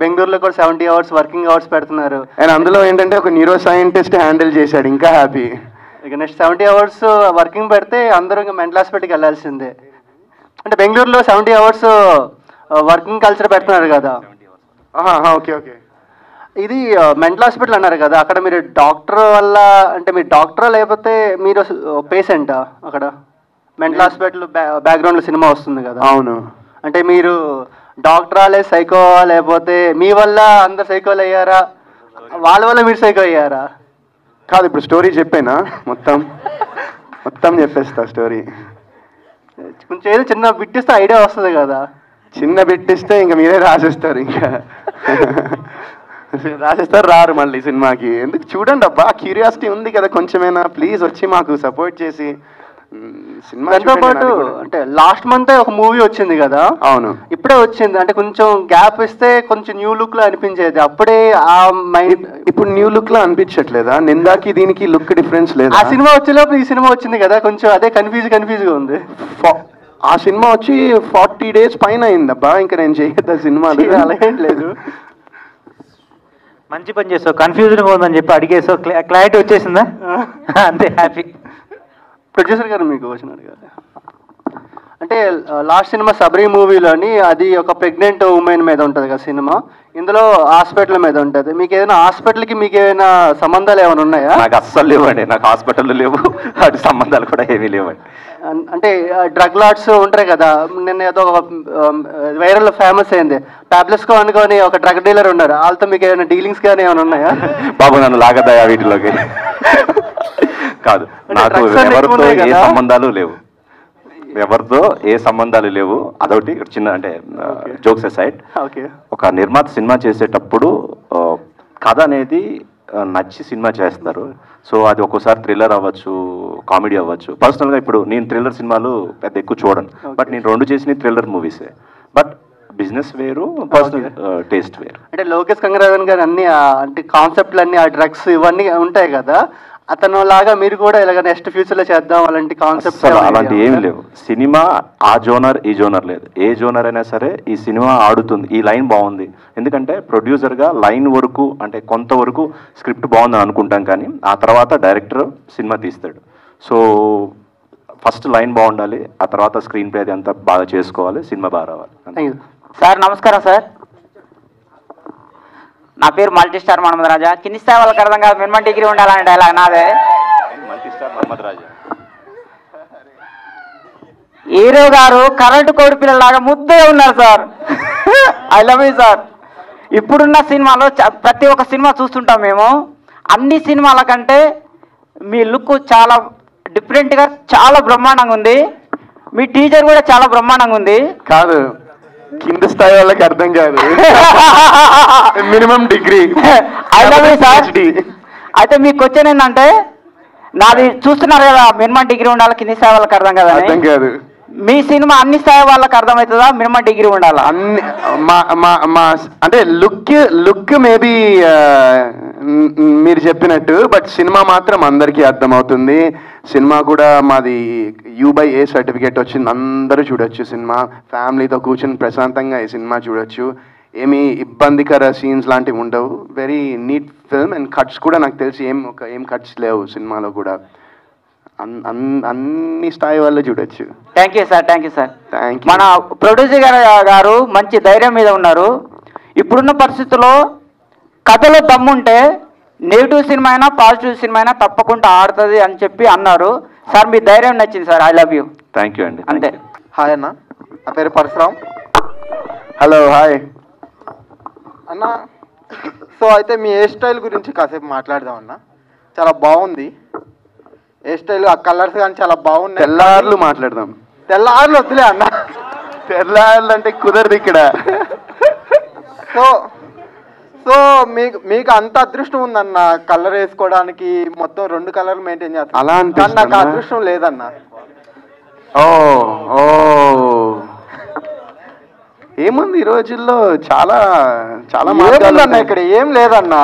బెంగళూరులో కూడా 70 hours వర్కింగ్ అవర్స్ పెడుతున్నారు. అండ్ అందులో ఏంటంటే ఒక న్యూరో సైంటిస్ట్ హ్యాండిల్ చేశాడు, ఇంకా హ్యాపీ. ఇక నెక్స్ట్ 70 hours వర్కింగ్ పెడితే అందరూ ఇంకా మెంటల్ హాస్పిటల్కి వెళ్ళాల్సిందే. అంటే బెంగళూరులో 70 hours వర్కింగ్ కల్చర్ పెడుతున్నారు కదా. ఓకే. ఇది మెంటల్ హాస్పిటల్ అన్నారు కదా, అక్కడ మీరు డాక్టర్ వల్ల, అంటే మీరు డాక్టరా లేకపోతే మీరు పేషెంటా? అక్కడ మెంటల్ హాస్పిటల్ బ్యాక్గ్రౌండ్లో సినిమా వస్తుంది కదా. అవును. అంటే మీరు డాక్టరా లేదు సైకో, లేకపోతే మీ వల్ల అందరు సైకోలు అయ్యారా, వాళ్ళ వల్ల మీరు సైకో అయ్యారా? కాదు, ఇప్పుడు స్టోరీ చెప్పేనా? మొత్తం చెప్పేస్తా స్టోరీ. కొంచెం ఏదో చిన్న బిట్టిస్తే ఐడియా వస్తుంది కదా. చిన్న బిట్టిస్తే ఇంకా మీరే రాసేస్తారు, ఇంకా రారు మళ్ళీ సినిమాకి. ఎందుకు చూడండి అబ్బా, క్యూరియాసిటీ ఉంది కదా కొంచెమైనా, ప్లీజ్ వచ్చి మాకు సపోర్ట్ చేసి సినిమా. దాంతో పాటు అంటే లాస్ట్ మంత్ ఒక మూవీ వచ్చింది కదా. అవును, ఇప్పుడే వచ్చింది. అంటే కొంచెం గ్యాప్ ఇస్తే కొంచెం న్యూ లుక్ లో అనిపించేది, అప్పుడే ఆ మైండ్. ఇప్పుడు న్యూ లుక్ లో అనిపించట్లేదా? నిందాకి దీనికి లుక్ డిఫరెన్స్ లేదు. ఆ సినిమా వచ్చేలోపు ఈ సినిమా వచ్చింది కదా, కొంచెం అదే కన్ఫ్యూజ్ గా ఉంది. ఆ సినిమా వచ్చి 40 days పైన అయిందబ్బా, ఇంకా నేను చేయొద్దా సినిమాలు? అలాగేం లేదు. మంచి పని చేసావు, కన్ఫ్యూజన్గా ఉందని చెప్పి అడిగేసావు, క్లారిటీ వచ్చేసిందా? అంతే, హ్యాపీ. ప్రొడ్యూసర్ గారు మీకు క్వశ్చన్ అడిగారు. అంటే లాస్ట్ సినిమా సబరీ మూవీలోని అది ఒక ప్రెగ్నెంట్ ఉమెన్ మీద ఉంటుంది కదా సినిమా, ఇందులో హాస్పిటల్ మీద ఉంటుంది. మీకు ఏదైనా హాస్పిటల్కి మీకు ఏమైనా సంబంధాలు ఏమైనా ఉన్నాయా? నాకు అస్సలు లేవండి, నాకు హాస్పిటల్ లేవు, అటు సంబంధాలు కూడా ఏమీ లేవండి. అంటే డ్రగ్ లార్డ్స్ ఉంటారు కదా, నిన్న ఏదో ఒక వైరల్ ఫేమస్ అయింది, ప్యాబ్లెస్కో అనుకొని ఒక డ్రగ్ డీలర్ ఉన్నారు, వాళ్ళతో మీకు ఏమైనా డీలింగ్స్ కానీ ఏమైనా ఉన్నాయా? బాబు నన్ను లాగదయా వీటిలోకి. కాదు, నాకు ఎవరితో ఏ సంబంధాలు లేవు, ఎవరితో ఏ సంబంధాలు లేవు. అదొకటి చిన్న, అంటే జోక్స్ అసైడ్, ఒక నిర్మాత సినిమా చేసేటప్పుడు కథ అనేది నచ్చి సినిమా చేస్తారు. సో అది ఒక్కోసారి థ్రిల్లర్ అవ్వచ్చు, కామెడీ అవ్వచ్చు. పర్సనల్గా ఇప్పుడు నేను థ్రిల్లర్ సినిమాలు పెద్ద ఎక్కువ చూడను, బట్ నేను 2 చేసిన థ్రిల్లర్ మూవీసే. బట్ బిజినెస్ వేరు, పర్సనల్ టేస్ట్ వేరు. అంటే లోకేష్ కంగరాజన్ గారు అన్ని అంటే కాన్సెప్ట్లు అన్ని ఆ డ్రగ్స్ ఇవన్నీ ఉంటాయి కదా, అతను లాగా మీరు కూడా ఇలాగ నెక్స్ట్ ఫ్యూచర్లో చేద్దాం అలాంటి కాన్సెప్ట్? అలాంటి ఏమి లేవు. సినిమా ఆ జోనర్ ఈ జోనర్ లేదు, ఏ జోనర్ అయినా సరే ఈ సినిమా ఆడుతుంది. ఈ లైన్ బాగుంది, ఎందుకంటే ప్రొడ్యూసర్గా లైన్ వరకు అంటే కొంతవరకు స్క్రిప్ట్ బాగుందని అనుకుంటాం, కానీ ఆ తర్వాత డైరెక్టర్ సినిమా తీస్తాడు. సో ఫస్ట్ లైన్ బాగుండాలి, ఆ తర్వాత స్క్రీన్ ప్లే అది అంతా బాగా చేసుకోవాలి, సినిమా బాగా రావాలి. సార్ నమస్కారం సార్, నా పేరు మల్టీ స్టార్ మహమ్మద్ రాజా. కింది స్థాయి వాళ్ళకి అర్థం కాదు, మినిమం డిగ్రీ ఉండాలని డైలాగ్ నాదే. మల్టీ స్టార్ మహమ్మద్ రాజా. హీరో గారు కరెంటు కోడి పిల్లలాగా ముద్దే ఉన్నారు sir. I love you sir. ఇప్పుడున్న సినిమాలో ప్రతి ఒక్క సినిమా చూస్తుంటాం మేము, అన్ని సినిమాల కంటే మీ లుక్ చాలా డిఫరెంట్గా చాలా బ్రహ్మాండంగా ఉంది. మీ టీచర్ కూడా చాలా బ్రహ్మాండంగా ఉంది. కాదు, కింద స్థాయి వాళ్ళకి అర్థం కాదు, minimum degree. I love you sir. అయితే మీ క్వశ్చన్ ఏంటంటే, నాది చూస్తున్నారు కదా, మినిమం డిగ్రీ ఉండాలి, కింది స్థాయి వాళ్ళకి అర్థం కదా. అర్థం కాదు. మీ సినిమా అన్ని స్థాయి వాళ్ళకి అర్థమవుతుందా, మినిమం డిగ్రీ ఉండాలా? అన్ని మా అంటే లుక్ మేబీ మీరు చెప్పినట్టు, బట్ సినిమా మాత్రం అందరికీ అర్థమవుతుంది. సినిమా కూడా మాది U/A సర్టిఫికేట్ వచ్చింది, అందరూ చూడొచ్చు. సినిమా ఫ్యామిలీతో కూర్చొని ప్రశాంతంగా ఈ సినిమా చూడొచ్చు, ఏమీ ఇబ్బందికర సీన్స్ లాంటివి ఉండవు. Very neat film. And cuts కూడా నాకు తెలిసి ఏం కట్స్ లేవు సినిమాలో కూడా, అన్ని స్థాయి వాళ్ళు చూడొచ్చు. Thank you sir, thank you sir. Thank you. మన ప్రొడ్యూసర్ గారు మంచి ధైర్యం మీద ఉన్నారు. ఇప్పుడున్న పరిస్థితుల్లో కథలో దమ్ముంటే నెగిటివ్ సినిమా అయినా పాజిటివ్ సినిమా అయినా తప్పకుండా ఆడుతుంది అని చెప్పి అన్నారు సార్. మీ ధైర్యం నచ్చింది sir. I love you. Thank you అండి. అంతే. హాయ్ అన్న, నా పేరు పరశురామ్. హలో, హాయ్ అన్న. సో అయితే మీ హెయిర్ స్టైల్ గురించి కాసేపు మాట్లాడదాం అన్న. చాలా బాగుంది హెయిర్ స్టైల్, ఆ కలర్స్ కానీ చాలా బాగున్నాయి. తెల్లార్లు మాట్లాడదాం. తెల్లార్లు వద్దులే అన్న, తెల్లార్లు అంటే కుదరదు ఇక్కడ. సో మీకు అంత అదృష్టం ఉందన్న కలర్ వేసుకోవడానికి, మొత్తం 2 కలర్లు మెయింటైన్ చేస్తాను. అలా కానీ నాకు అదృష్టం లేదన్న. ఏముంది ఈ రోజుల్లో, చాలా చాలా ఏముందన్న ఇక్కడ, ఏం లేదన్నా.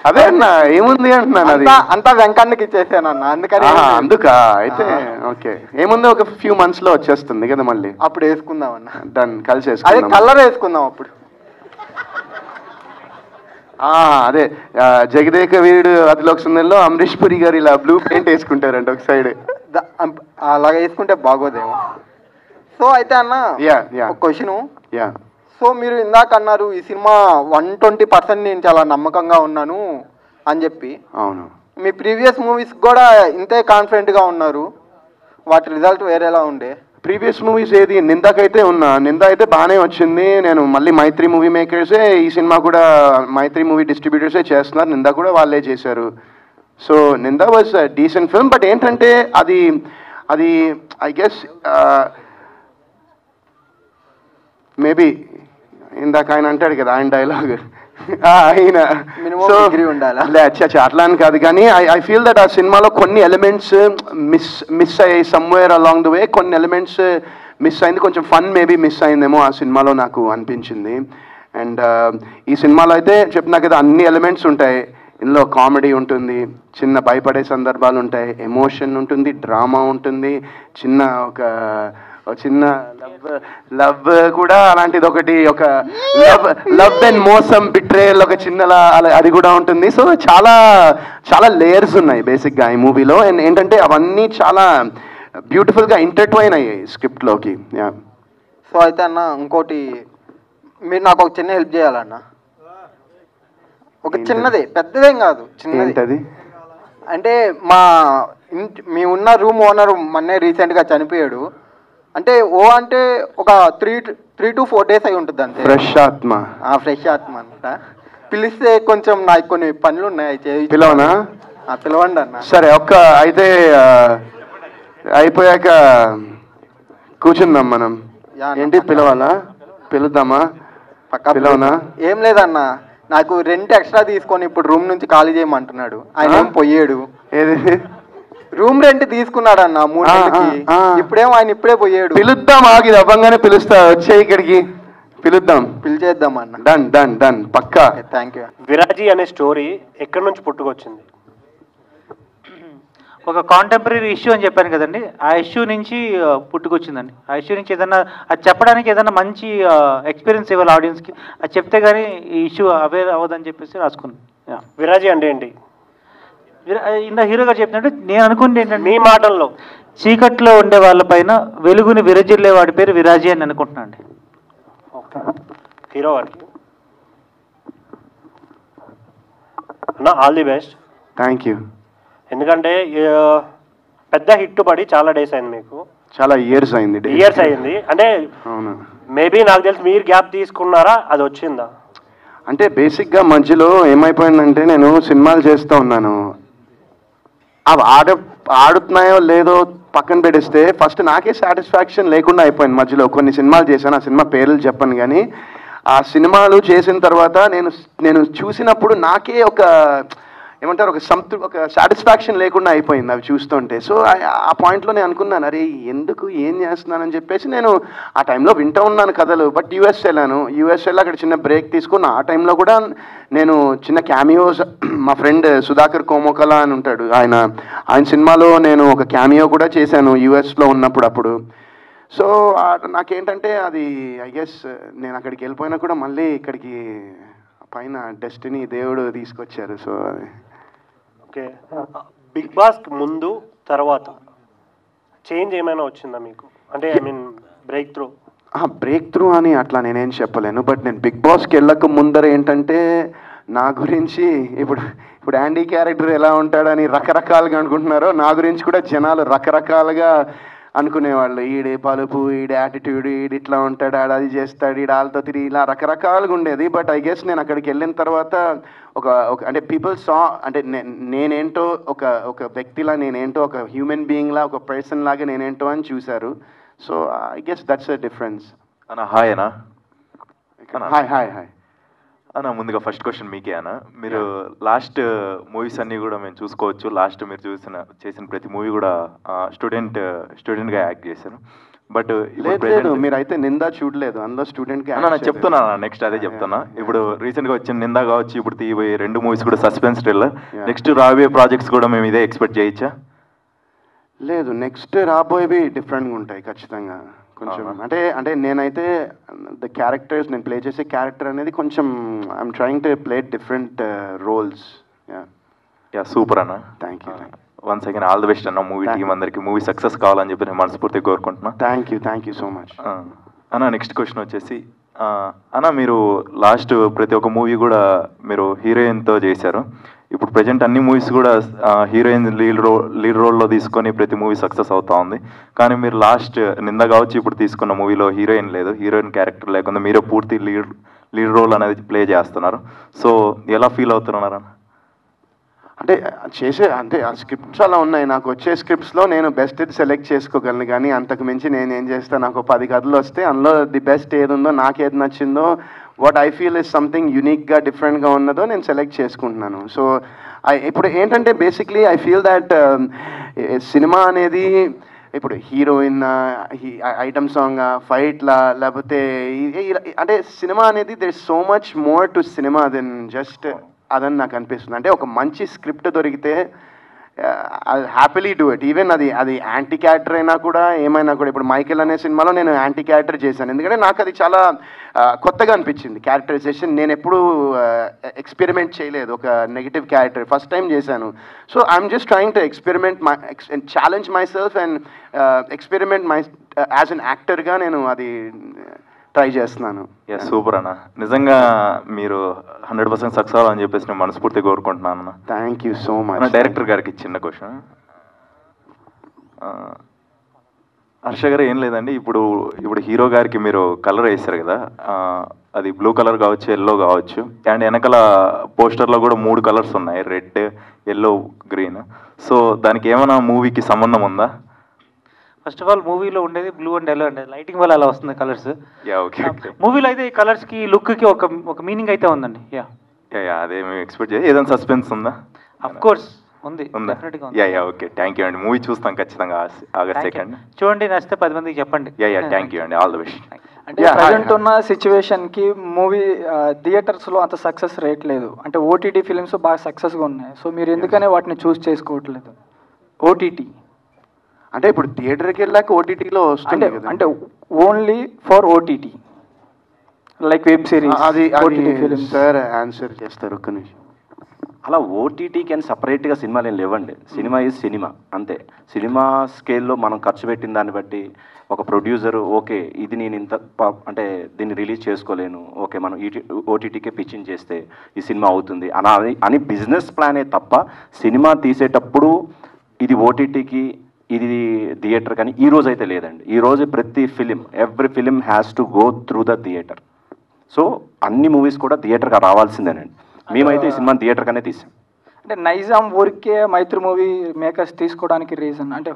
అదే అన్న, ఏముంది అంటున్నాను. అది అంతా వెంకన్నకి ఇచ్చేసానన్న, అందుకని. అందుకా అయితే ఓకే. ఏముంది, ఒక ఫ్యూ మంత్స్ లో వచ్చేస్తుంది కదా మళ్ళీ, అప్పుడు వేసుకుందాం అన్న. డన్, కలిసి అదే కలర్ వేసుకుందాం అప్పుడు. అదే జగదేక వీరుడు అతిలోక సుందరిలో అమరీష్ పురి గారు ఇలా బ్లూ పెయింట్ వేసుకుంటారంట ఒక సైడ్, అలాగ వేసుకుంటే బాగోదేమో. సో అయితే అన్న ఒక క్వశ్చన్. సో మీరు ఇందాక అన్నారు ఈ సినిమా 120% నేను చాలా నమ్మకంగా ఉన్నాను అని చెప్పి. అవును. మీ ప్రీవియస్ మూవీస్ కూడా ఇంతే కాన్ఫిడెంట్గా ఉన్నారు, వాటి రిజల్ట్ వేరేలా ఉండే. ప్రీవియస్ మూవీస్ ఏది, నిందాకైతే ఉన్నా, నింద అయితే బాగానే వచ్చింది. నేను మళ్ళీ మైత్రి మూవీ మేకర్సే ఈ సినిమా కూడా, మైత్రి మూవీ డిస్ట్రిబ్యూటర్సే చేస్తున్నారు, నింద కూడా వాళ్ళే చేశారు. సో నింద వాజ్ డీసెంట్ ఫిల్మ్. బట్ ఏంటంటే అది ఐ గెస్ మేబీ ఇందాక ఆయన అంటాడు కదా, ఆయన డైలాగ్ ఆయన అట్లా అని కాదు, కానీ ఐ ఫీల్ దట్ ఆ సినిమాలో కొన్ని ఎలిమెంట్స్ మిస్ అయ్యాయి సమ్వేర్ అలాంగ్ ద వే. కొన్ని ఎలిమెంట్స్ మిస్ అయింది, కొంచెం ఫన్ మేబీ మిస్ అయిందేమో ఆ సినిమాలో నాకు అనిపించింది. అండ్ ఈ సినిమాలో అయితే చెప్పినా కదా, అన్ని ఎలిమెంట్స్ ఉంటాయి. ఇందులో కామెడీ ఉంటుంది, చిన్న భయపడే సందర్భాలు ఉంటాయి, ఎమోషన్ ఉంటుంది, డ్రామా ఉంటుంది, చిన్న లవ్ కూడా అలాంటిది ఒకటి, ఒక లవ్ అండ్ మోసం బిట్రేయల్ ఒక చిన్న అది కూడా ఉంటుంది. సో చాలా చాలా లేయర్స్ ఉన్నాయి బేసిక్గా ఈ మూవీలో. అండ్ ఏంటంటే అవన్నీ చాలా బ్యూటిఫుల్గా ఇంటర్ట్వైన్ అయ్యాయి స్క్రిప్ట్లోకి. సో అయితే అన్న ఇంకోటి, మీరు నాకు ఒక చిన్న హెల్ప్ చేయాలన్న. ఒక చిన్నదే, పెద్దదేం కాదు, చిన్నది. అంటే మీ ఉన్న రూమ్ ఓనర్ మొన్నే రీసెంట్గా చనిపోయాడు. అంటే అంటే ఒక 3 to 4 days అయి ఉంటుంది అంతే. ఫ్రెష్ ఆత్మ అంట. పిలిస్తే కొంచెం నాకు కొన్ని పనులు ఉన్నాయి, పిలవనా? పిలవండి అన్న. సరే, అయితే అయిపోయాక కూర్చుందాం మనం. ఏంటి పిలవాలా? పిలుద్దామా? పిలవనా? ఏం లేదన్న, నాకు రెంట్ ఎక్స్ట్రా తీసుకొని ఇప్పుడు రూమ్ నుంచి ఖాళీ చేయమంటున్నాడు. ఆయన ఏం పోయాడు. ఏది రూమ్ రెంట్ తీసుకున్నాడన్న 3 నెలలకి. ఇప్పుడేమో ఆయన ఇప్పుడే పోయాడు. పిలుద్దాం, ఆగి అవ్వంగానే పిలుస్తా, వచ్చే ఇక్కడికి పిలుద్దాం, పిలిచేద్దాం అన్న. డన్ డన్ డన్ పక్కా. Thank you. విరాజీ అనే స్టోరీ ఎక్కడి నుంచి పుట్టుకొచ్చింది? ఒక కాంటెంపరీ ఇష్యూ అని చెప్పాను కదండి, ఆ ఇష్యూ నుంచి పుట్టుకొచ్చిందండి. ఆ ఇష్యూ నుంచి ఏదన్నా అది చెప్పడానికి ఏదన్నా మంచి ఎక్స్పీరియన్స్ ఇవ్వాలి ఆడియన్స్కి, అది చెప్తే కానీ ఈ ఇష్యూ అవేర్ అవ్వదని చెప్పేసి రాసుకున్నాను. విరాజీ అంటే ఏంటి? ఇందా హీరో గారు చెప్పినట్టు నేను అనుకుంటే ఏంటంటే, మీ మాటల్లో చీకట్లో ఉండే వాళ్ళపైన వెలుగుని విరజిల్లే వాడి పేరు విరాజీ అని అనుకుంటున్నాను అండి. హీరో గారికి అన్న all the best. Thank you. ఎందుకంటే పెద్ద హిట్ పడి చాలా డేస్ అయింది, మీకు చాలా ఇయర్స్ అయింది. ఇయర్స్ అయింది అంటే అవును. మేబీ నాకు తెలిసి మీరు గ్యాప్ తీసుకున్నారా, అది వచ్చిందా? అంటే బేసిక్గా మధ్యలో ఏమైపోయిందంటే, నేను సినిమాలు చేస్తూ ఉన్నాను, అవి ఆడుతున్నాయో లేదో పక్కన పెట్టిస్తే ఫస్ట్ నాకే సాటిస్ఫాక్షన్ లేకుండా అయిపోయింది. మధ్యలో కొన్ని సినిమాలు చేశాను, ఆ సినిమా పేర్లు చెప్పను, కానీ ఆ సినిమాలు చేసిన తర్వాత నేను చూసినప్పుడు నాకే ఒక ఏమంటారు, ఒక సాటిస్ఫాక్షన్ లేకుండా అయిపోయింది అవి చూస్తుంటే. సో ఆ పాయింట్లో నేను అనుకున్నాను, అరే ఎందుకు ఏం చేస్తున్నానని చెప్పేసి నేను ఆ టైంలో వింటూ ఉన్నాను కథలు. బట్ యూఎస్ వెళ్ళాను, యూఎస్ వెళ్ళి అక్కడ చిన్న బ్రేక్ తీసుకున్న. ఆ టైంలో కూడా నేను చిన్న క్యామియోస్, మా ఫ్రెండ్ సుధాకర్ కోమోకలా అని ఉంటాడు, ఆయన సినిమాలో నేను ఒక క్యామియో కూడా చేశాను యూఎస్లో ఉన్నప్పుడు అప్పుడు. సో నాకేంటంటే అది ఐ గెస్ నేను అక్కడికి వెళ్ళిపోయినా కూడా మళ్ళీ ఇక్కడికి పైన డెస్టినీ దేవుడు తీసుకొచ్చారు. సో ఓకే, బిగ్ బాస్ ముందు తర్వాత చేంజ్ ఏమైనా వచ్చిందా మీకు? అంటే ఐ మీన్ బ్రేక్ త్రూ అని అట్లా నేనేం చెప్పలేను. బట్ నేను బిగ్ బాస్కి వెళ్ళక ముందర ఏంటంటే నా గురించి ఇప్పుడు యాండీ క్యారెక్టర్ ఎలా ఉంటాడని రకరకాలుగా అనుకుంటున్నారో, నా గురించి కూడా జనాలు రకరకాలుగా అనుకునేవాళ్ళు. ఈడే పలుపు, ఈడే యాటిట్యూడ్, ఈడు ఇట్లా ఉంటాడు, ఆడు అది చేస్తాడు, ఈడు వాళ్ళతో తిరిగి, ఇలా రకరకాలుగా ఉండేది. బట్ ఐ గెస్ నేను అక్కడికి వెళ్ళిన తర్వాత ఒక అంటే పీపుల్ సా, అంటే నేనేంటో ఒక వ్యక్తిలా, నేనేంటో ఒక హ్యూమన్ బీయింగ్లా, ఒక పర్సన్ లాగా నేనేంటో అని చూశారు. So I guess that's a difference. అన్న హాయ్ అన్న. హాయ్ హాయ్ హాయ్ అన్న, ముందుగా ఫస్ట్ క్వశ్చన్ మీకే అన్న. మీరు లాస్ట్ మూవీస్ అన్నీ కూడా మేము చూసుకోవచ్చు, లాస్ట్ మీరు చేసిన ప్రతి మూవీ కూడా స్టూడెంట్గా యాక్ట్ చేశారు. బట్ లేదు, మీరైతే నిందా చూడలేదు, అందులో స్టూడెంట్గా అన్న చెప్తున్నా, నెక్స్ట్ అదే చెప్తున్నా. ఇప్పుడు రీసెంట్గా వచ్చిన నిందా కావచ్చు, ఇప్పుడు తీయబోయే 2 మూవీస్ కూడా సస్పెన్స్ థ్రిల్లర్. నెక్స్ట్ రాబోయే ప్రాజెక్ట్స్ కూడా మేము ఇదే ఎక్స్పెక్ట్ చేయొచ్చా? లేదు, నెక్స్ట్ రాబోయేవి డిఫరెంట్గా ఉంటాయి ఖచ్చితంగా. కొంచెం అంటే నేనైతే ద క్యారెక్టర్స్, నేను ప్లే చేసే క్యారెక్టర్ అనేది కొంచెం I'm trying to play different roles. Ya super అన్న. Thank you. Once again all the best అన్న మూవీ టీమ్ అందరికి. మూవీ సక్సెస్ కావాలని చెప్పి నేను మనస్ఫూర్తిగా కోరుకుంటున్నా. థ్యాంక్ యూ సో మచ్ అన్న. నెక్స్ట్ క్వశ్చన్ వచ్చేసి అన్న, మీరు లాస్ట్ ప్రతి ఒక్క మూవీ కూడా మీరు హీరోయిన్తో చేశారు. ఇప్పుడు ప్రజెంట్ అన్ని మూవీస్ కూడా హీరోయిన్ లీడ్ రోల్లో తీసుకొని ప్రతి మూవీ సక్సెస్ అవుతా ఉంది. కానీ మీరు లాస్ట్ నింద కావచ్చు ఇప్పుడు తీసుకున్న మూవీలో హీరోయిన్ లేదు, హీరోయిన్ క్యారెక్టర్ లేకుండా మీరే పూర్తి లీడ్ రోల్ అనేది ప్లే చేస్తున్నారు. సో ఎలా ఫీల్ అవుతున్నారు? అంటే ఆ స్క్రిప్ట్స్ అలా ఉన్నాయి. నాకు వచ్చే స్క్రిప్ట్స్లో నేను బెస్ట్ సెలెక్ట్ చేసుకోగలను, కానీ అంతకు మించి నేను ఏం చేస్తాను, నాకు 10 కథలు వస్తే అందులో ది బెస్ట్ ఏది ఉందో, నాకేది నచ్చిందో, what I feel is something యూనిక్గా డిఫరెంట్గా ఉన్నదో నేను సెలెక్ట్ చేసుకుంటున్నాను. సో ఇప్పుడు ఏంటంటే basically I feel that cinema అనేది ఇప్పుడు హీరోయిన్, ఐటమ్ సాంగ్, ఫైట్లా, లేకపోతే అంటే సినిమా అనేది there is so much more to cinema than just అదని నాకు అనిపిస్తుంది. అంటే ఒక మంచి స్క్రిప్ట్ దొరికితే I happily do it. Even అది యాంటీ క్యారెక్టర్ అయినా కూడా ఏమైనా కూడా. ఇప్పుడు మైకేల్ అనే సినిమాలో నేను యాంటీ క్యారెక్టర్ చేశాను, ఎందుకంటే నాకు అది చాలా కొత్తగా అనిపించింది క్యారెక్టరైజేషన్. నేను ఎప్పుడూ ఎక్స్పెరిమెంట్ చేయలేదు ఒక నెగిటివ్ క్యారెక్టర్, ఫస్ట్ టైం చేశాను. So I'm just trying to challenge my self and experiment as an యాక్టర్గా నేను అది ట్రై చేస్తున్నాను. సూపర్ అన్న, నిజంగా మీరు 100% సక్సెస్ అవ్వాలని చెప్పేసి నేను మనస్ఫూర్తిగా కోరుకుంటున్నాను అన్న. Thank you so much. Director గారికి చిన్న క్వశ్చన్. హర్ష గారు ఏం లేదండి, ఇప్పుడు హీరో గారికి మీరు కలర్ వేస్తారు కదా, అది బ్లూ కలర్ కావచ్చు, ఎల్లో కావచ్చు, అండ్ వెనకాల పోస్టర్లో కూడా 3 కలర్స్ ఉన్నాయి, రెడ్, ఎల్లో, గ్రీన్. సో దానికి ఏమైనా మూవీకి సంబంధం ఉందా? ఫస్ట్ ఆఫ్ ఆల్ మూవీలో ఉండేది బ్లూ అండ్ ఎల్లో అండి, లైటింగ్ వల్ల అలా వస్తుంది కలర్స్. మూవీలో అయితే ఈ కలర్స్కి లుక్కి ఒక మీనింగ్ అయితే ఉందండి. అదే మేము ఎక్స్పెక్ట్ చేయాలి. ఏదైనా సస్పెన్స్ ఉందా? అఫ్ కోర్స్ ఉంది ఉందా? Definitely గా ఉంది. Yeah yeah okay thank you అండి. మూవీ చూస్తాం ఖచ్చితంగా ఆగస్ట్ Thank you. సెకండ్. చూడండి, నచ్చితే 10 మందికి చెప్పండి. యా యా థ్యాంక్ యూ అండి. All the best. అంటే ప్రజెంట్ ఉన్న సిచ్యువేషన్కి మూవీ థియేటర్స్లో అంత సక్సెస్ రేట్ లేదు. అంటే ఓటీటీ ఫిలిమ్స్ బాగా సక్సెస్గా ఉన్నాయి. సో మీరు ఎందుకనే వాటిని చూస్ చేసుకోవట్లేదు? ఓటీటీ అంటే ఇప్పుడు థియేటర్కి వెళ్ళాక ఓటీటీలో వస్తుంది కదా. అంటే only for OTT like web series అది ఓటీటీ ఫిలిమ్స్. సార్ ఆన్సర్ చేస్తారు ఒక్క నిమిషం. అలా ఓటీటీకి అని సపరేట్గా సినిమాలు ఏం లేవండి. సినిమా ఈజ్ సినిమా అంతే. సినిమా స్కేల్లో మనం ఖర్చు పెట్టిన దాన్ని బట్టి ఒక ప్రొడ్యూసర్ ఓకే ఇది నేను ఇంత అంటే దీన్ని రిలీజ్ చేసుకోలేను, ఓకే మనం ఓటీటీకే పిచ్చింగ్ చేస్తే ఈ సినిమా అవుతుంది అని బిజినెస్ ప్లానే తప్ప సినిమా తీసేటప్పుడు ఇది ఓటీటీకి ఇది థియేటర్ కానీ ఈ రోజు అయితే లేదండి. ఈ రోజు ప్రతి film every film has to go through the theatre. So అన్ని మూవీస్ కూడా థియేటర్గా రావాల్సిందేనండి. మేమైతే ఈ సినిమాని థియేటర్గానే తీసాం. అంటే నైజాం ఊరికే మైత్రి మూవీ మేకర్స్ తీసుకోవడానికి రీజన్ అంటే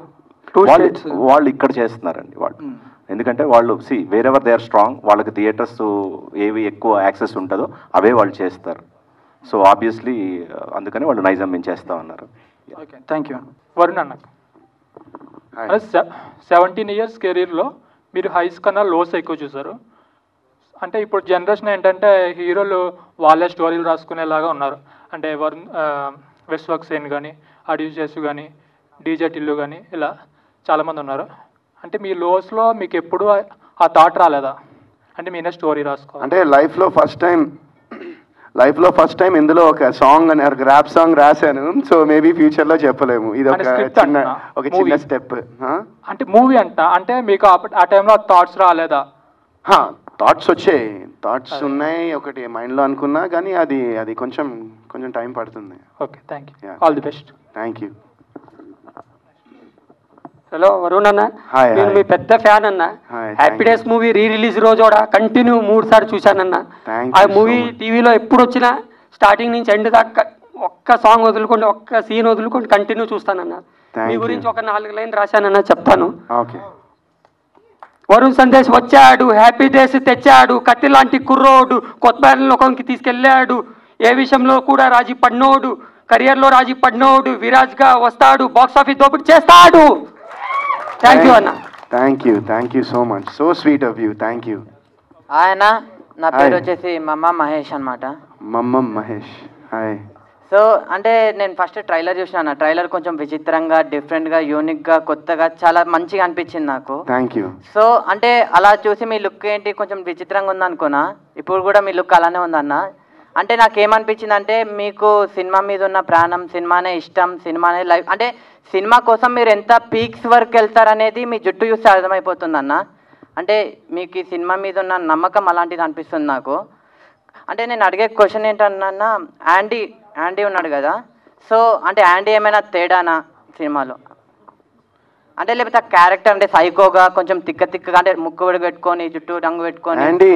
వాళ్ళు ఇక్కడ చేస్తున్నారండి వాళ్ళు. ఎందుకంటే వాళ్ళు వేరెవర్ దే ఆర్ స్ట్రాంగ్, వాళ్ళకి థియేటర్స్ ఏవి ఎక్కువ యాక్సెస్ ఉంటుందో అవే వాళ్ళు చేస్తారు. సో ఆబ్వియస్లీ అందుకని వాళ్ళు నైజాం మేము చేస్తా ఉన్నారు. Okay thank you. వరుణ్ అన్న 17 ఇయర్స్ కెరీర్లో మీరు హైస్ కన్నా లోస్ ఎక్కువ చూసారు. అంటే ఇప్పుడు జనరేషన్ ఏంటంటే హీరోలు వాళ్ళే స్టోరీలు రాసుకునేలాగా ఉన్నారు. అంటే విశ్వక్ సేన్ కానీ, అడ్యూజెస్ కానీ, డీజే టిల్లు కానీ ఇలా చాలామంది ఉన్నారు. అంటే మీ లోస్లో మీకు ఎప్పుడు ఆ థాట్ రాలేదా? అంటే మీనే స్టోరీ రాసుకో అంటే లైఫ్లో ఫస్ట్ టైం ఇందులో ఒక సాంగ్ అని ఒక ర్యాప్ సాంగ్ రాశాను. సో మేబీ ఫ్యూచర్లో చెప్పలేము. ఇది ఒక చిన్న స్టెప్. అంటే మూవీ అంటే మీకు ఆ టైంలో థాట్స్ రాలేదా? థాట్స్ వచ్చాయి, థాట్స్ ఉన్నాయి, ఒకటి మైండ్లో అనుకున్నా కానీ అది కొంచెం టైం పడుతుంది. Okay thank you. All the best. Thank you. Hello Varun అన్న, నేను మీ పెద్ద ఫ్యాన్ అన్న. హ్యాపీ డేస్ మూవీ రిలీజ్ రోజు కూడా కంటిన్యూ 3 సార్లు చూశానన్న. ఆ మూవీ టీవీలో ఎప్పుడు వచ్చినా స్టార్టింగ్ నుంచి ఎండ్ దాకా ఒక్క సాంగ్ వదులుకోండి, ఒక్క సీన్ వదులుకోండి కంటిన్యూ చూస్తానన్న. మీ గురించి ఒక 4 లైన్ రాశానన్న, చెప్తాను. వరుణ్ సందేశ్ వచ్చాడు, హ్యాపీ డేస్ తెచ్చాడు, కత్తి లాంటి కుర్రోడు, కొత్త లోకంకి తీసుకెళ్ళాడు, ఏ విషయంలో కూడా రాజీ పడినోడు, కెరియర్లో రాజీ పడినోడు, విరాజ్గా వస్తాడు, బాక్స్ ఆఫీస్ దోపిడి చేస్తాడు. థ్యాంక్ యూ అన్న. Thank you so much. So sweet of you. Thank you. ఆయన నా పేరు వచ్చేసి మమ్మ మహేష్ అనమాట. మమ్మ మహేష్. హాయ్. సో అంటే నేను ఫస్ట్ ట్రైలర్ చూసినా. ట్రైలర్ కొంచెం విచిత్రంగా, డిఫరెంట్గా, యూనిక్గా, కొత్తగా చాలా మంచిగా అనిపించింది నాకు. Thank you. సో అంటే అలా చూసి మీ లుక్ ఏంటి కొంచెం విచిత్రంగా ఉందనుకున్నా. ఇప్పుడు కూడా మీ లుక్ అలానే ఉందన్న. అంటే నాకేమనిపించింది అంటే మీకు సినిమా మీద ఉన్న ప్రాణం, సినిమానే ఇష్టం, సినిమానే లైఫ్. అంటే సినిమా కోసం మీరు ఎంత పీక్స్ వరకు వెళ్తారనేది మీ జుట్టు చూస్తే అర్థమైపోతుంది అన్న. అంటే మీకు ఈ సినిమా మీద ఉన్న నమ్మకం అలాంటిది అనిపిస్తుంది నాకు. అంటే నేను అడిగే క్వశ్చన్ ఏంటన్నా, యాండీ ఉన్నాడు కదా, సో అంటే యాండీ ఏమైనా తేడానా సినిమాలో? అంటే లేకపోతే ఆ క్యారెక్టర్ అంటే సైకోగా కొంచెం తిక్కగా అంటే ముక్కు పెట్టుకొని జుట్టు రంగు పెట్టుకొని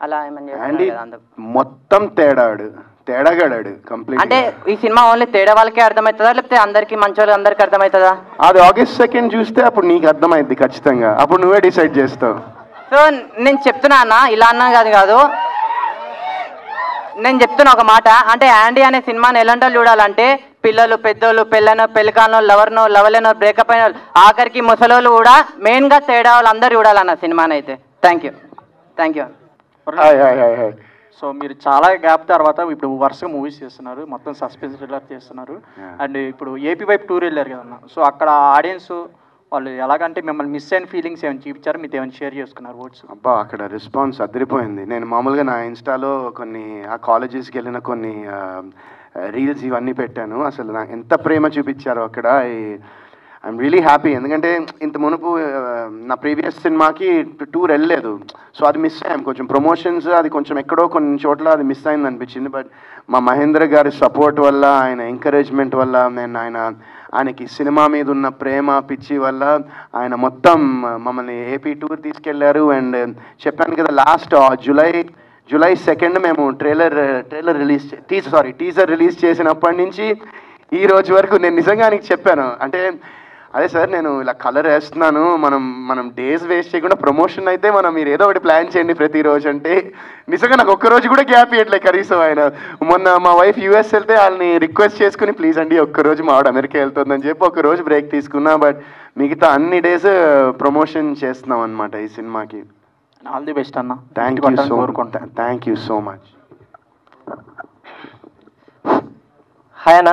అలా ఏమన్నా మొత్తం తేడాగాడాడు కంప్లీట్. అంటే ఈ సినిమా ఓన్లీ తేడా వాళ్ళకే అర్థమవుతుందా లేకపోతే అందరికి మంచి వాళ్ళకి అందరికి అర్థమవుతుందా? అది ఆగస్ట్ 2 చూస్తే అప్పుడు నీకు అర్థమైంది ఖచ్చితంగా. అప్పుడు నువ్వే డిసైడ్ చేస్తావు. సో నేను చెప్తున్నా అన్న, ఇలా అన్నా కాదు, నేను చెప్తున్నా ఒక మాట. అంటే యాండీ అనే సినిమాని ఎలాంటి వాళ్ళు చూడాలంటే పిల్లలు, పెద్దోళ్ళు, పెళ్ళికానో, లవర్నో, లవలేనో, బ్రేకప్ అయిన వాళ్ళు, ఆఖరికి ముసలోళ్ళు కూడా మెయిన్గా తేడా వాళ్ళు అందరు చూడాలన్న సినిమాని అయితే. Thank you. సో మీరు చాలా గ్యాప్ తర్వాత ఇప్పుడు వరుసగా మూవీస్ చేస్తున్నారు, మొత్తం సస్పెన్స్ థ్రిల్లర్ చేస్తున్నారు. అండ్ ఇప్పుడు ఏపీ వైపు టూర్ వెళ్ళారు కదన్న. సో అక్కడ ఆడియన్స్ వాళ్ళు ఎలాగంటే మిమ్మల్ని మిస్ అయిన ఫీలింగ్స్ ఏమైనా చూపించారు, మీతో ఏమైనా షేర్ చేసుకున్నారు వర్డ్స్? అబ్బా అక్కడ రెస్పాన్స్ అదిరిపోయింది. నేను మామూలుగా నా ఇన్స్టాలో కొన్ని ఆ కాలేజెస్కి వెళ్ళిన కొన్ని రీల్స్ ఇవన్నీ పెట్టాను. అసలు నాకు ఎంత ప్రేమ చూపించారో అక్కడ. I'm really happy. ఎందుకంటే ఇంత మునుపు నా ప్రీవియస్ సినిమాకి టూర్ వెళ్ళలేదు. సో అది మిస్ అయ్యాం. కొంచెం ప్రమోషన్స్ అది కొంచెం ఎక్కడో కొన్ని చోట్ల అది మిస్ అయింది అనిపించింది. బట్ మా మహేంద్ర గారి సపోర్ట్ వల్ల, ఆయన ఎంకరేజ్మెంట్ వల్ల, నేను ఆయనకి సినిమా మీద ఉన్న ప్రేమ పిచ్చి వల్ల ఆయన మొత్తం మమ్మల్ని ఏపీ టూర్ తీసుకెళ్లారు. అండ్ చెప్పాను కదా లాస్ట్ జూలై 2 మేము టీజర్ రిలీజ్ చేసినప్పటి నుంచి ఈ రోజు వరకు నేను నిజంగా నీకు చెప్పాను. అంటే అదే సార్ నేను ఇలా కలర్ వేస్తున్నాను, మనం డేస్ వేస్ట్ చేయకుండా ప్రమోషన్ అయితే మీరు ఏదో ఒకటి ప్లాన్ చేయండి ప్రతిరోజు అంటే నిజంగా నాకు ఒక్కరోజు కూడా గ్యాప్ ఇవ్వట్లేదు కనీసం ఆయన. మొన్న మా వైఫ్ యూఎస్ వెళ్తే వాళ్ళని రిక్వెస్ట్ చేసుకుని ప్లీజ్ అండి ఒక్కరోజు మా ఆవిడ అమెరికా వెళ్తుందని చెప్పి ఒక్కరోజు బ్రేక్ తీసుకున్నా. బట్ మిగతా అన్ని డేస్ ప్రమోషన్ చేస్తున్నాం అనమాట ఈ సినిమాకి. ఆల్ ది బెస్ట్ అన్న. Thank you so much. Hi అన్న.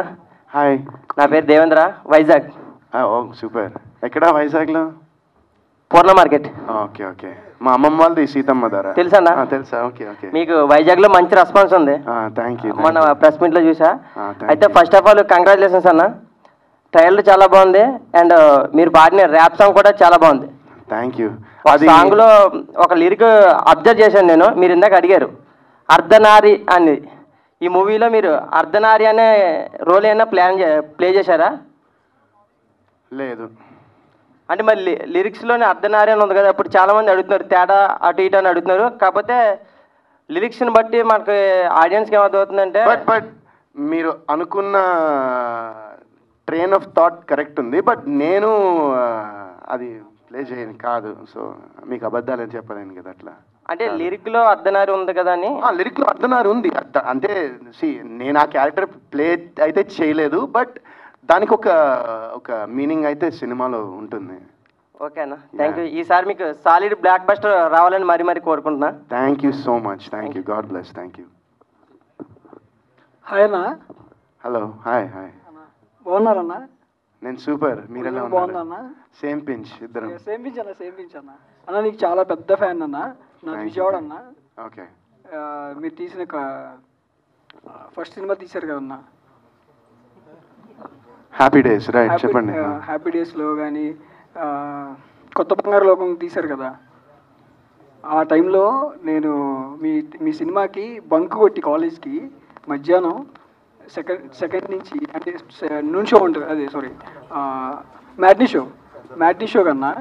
హాయ్, నా పేరు దేవేంద్ర, వైజాగ్. ఓ సూపర్. ఎక్కడ వైజాగ్లో? పూర్ణ మార్కెట్. Okay okay. మా అమ్మమ్మ వాళ్ళది సీతమ్మ ధర తెలుసా అన్న? తెలుసా. Okay okay. మీకు వైజాగ్లో మంచి రెస్పాన్స్ ఉంది. Thank you. మన ప్రెస్ మీట్లో చూసా. అయితే ఫస్ట్ ఆఫ్ ఆల్ కంగ్రాచులేషన్స్ అన్న. ట్రైలర్ చాలా బాగుంది అండ్ మీరు పాడిన ర్యాప్ సాంగ్ కూడా చాలా బాగుంది. Thank you. ఆ సాంగ్లో ఒక లిరిక్ అబ్జర్వ్ చేశాను నేను. మీరు ఇందాక అడిగారు అర్ధనారి అని. ఈ మూవీలో మీరు అర్ధనారి అనే రోల్ ఏమైనా ప్లే చేశారా? లేదు. అంటే మరి లిరిక్స్లోనే అర్ధనారి అని ఉంది కదా, అప్పుడు చాలామంది అడుగుతున్నారు తేడా అటు ఇటు అని అడుగుతున్నారు. కాకపోతే లిరిక్స్ని బట్టి మనకి ఆడియన్స్కి ఏమవుతుందంటే బట్ మీరు అనుకున్న ట్రైన్ ఆఫ్ థాట్ కరెక్ట్ ఉంది. బట్ నేను అది ప్లే చేయను కాదు. సో మీకు అబద్ధాలు అని చెప్పలేను కదా అట్లా. అంటే లిరిక్లో అర్ధనారి ఉంది కదా అని. లిరిక్లో అర్ధనారి ఉంది అంటే నేను ఆ క్యారెక్టర్ ప్లే అయితే చేయలేదు. బట్ దానికి ఒక మీనింగ్ అయితే సినిమాలో ఉంటుంది. ఓకే అన్న, థ్యాంక్ యూ. ఈసారి మీకు సాలిడ్ బ్లాక్ బస్టర్ రావాలని మరీ కోరుకుంటున్నా. Thank you so much. Thank you. God bless. Thank you. Hi అన్న. హలో. Hi hi. బాగున్నారన్నా? నేను సూపర్. మీరు ఎలా బాగుందన్న? సేమ్ పించ్ ఇద్దరం. సేమ్ పించ్ అన్న. అన్న నీకు చాలా పెద్ద ఫ్యాన్ అన్న. నా విజయవాడ అన్న. ఓకే. మీరు తీసిన ఫస్ట్ సినిమా తీశారు కదన్నా, హ్యాపీ డేస్. రైట్, చెప్పండి. హ్యాపీ డేస్లో కానీ కొత్త బంగారు లోకం తీశారు కదా, ఆ టైంలో నేను మీ సినిమాకి బంక్ కొట్టి కాలేజ్కి మధ్యాహ్నం సెకండ్ నుంచి అంటే నూన్ షో ఉంటుంది, అదే సారీ మ్యాట్నీ షో కన్నా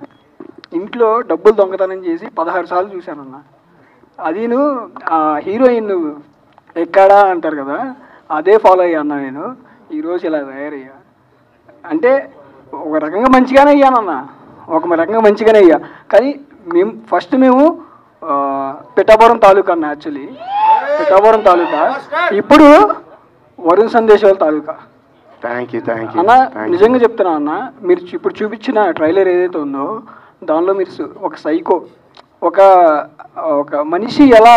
ఇంట్లో డబ్బులు దొంగతనం చేసి 16 సార్లు చూశానన్న. అదిను హీరోయిన్ ఎక్కడా అంటారు కదా, అదే ఫాలో అయ్యా అన్న. నేను ఈరోజు ఇలా తయారయ్యా అంటే ఒక రకంగా మంచిగానే అయ్యానన్న, ఒక రకంగా మంచిగానే అయ్యా. కానీ మేము పిఠాపురం తాలూకా అన్న, యాక్చువల్లీ పిఠాపురం తాలూకా, ఇప్పుడు వరుణ్ సందేశాల తాలూకా. థ్యాంక్ యూ అన్న. నిజంగా చెప్తున్నా అన్న, మీరు ఇప్పుడు చూపించిన ట్రైలర్ ఏదైతే ఉందో దానిలో మీరు ఒక సైకో, ఒక మనిషి ఎలా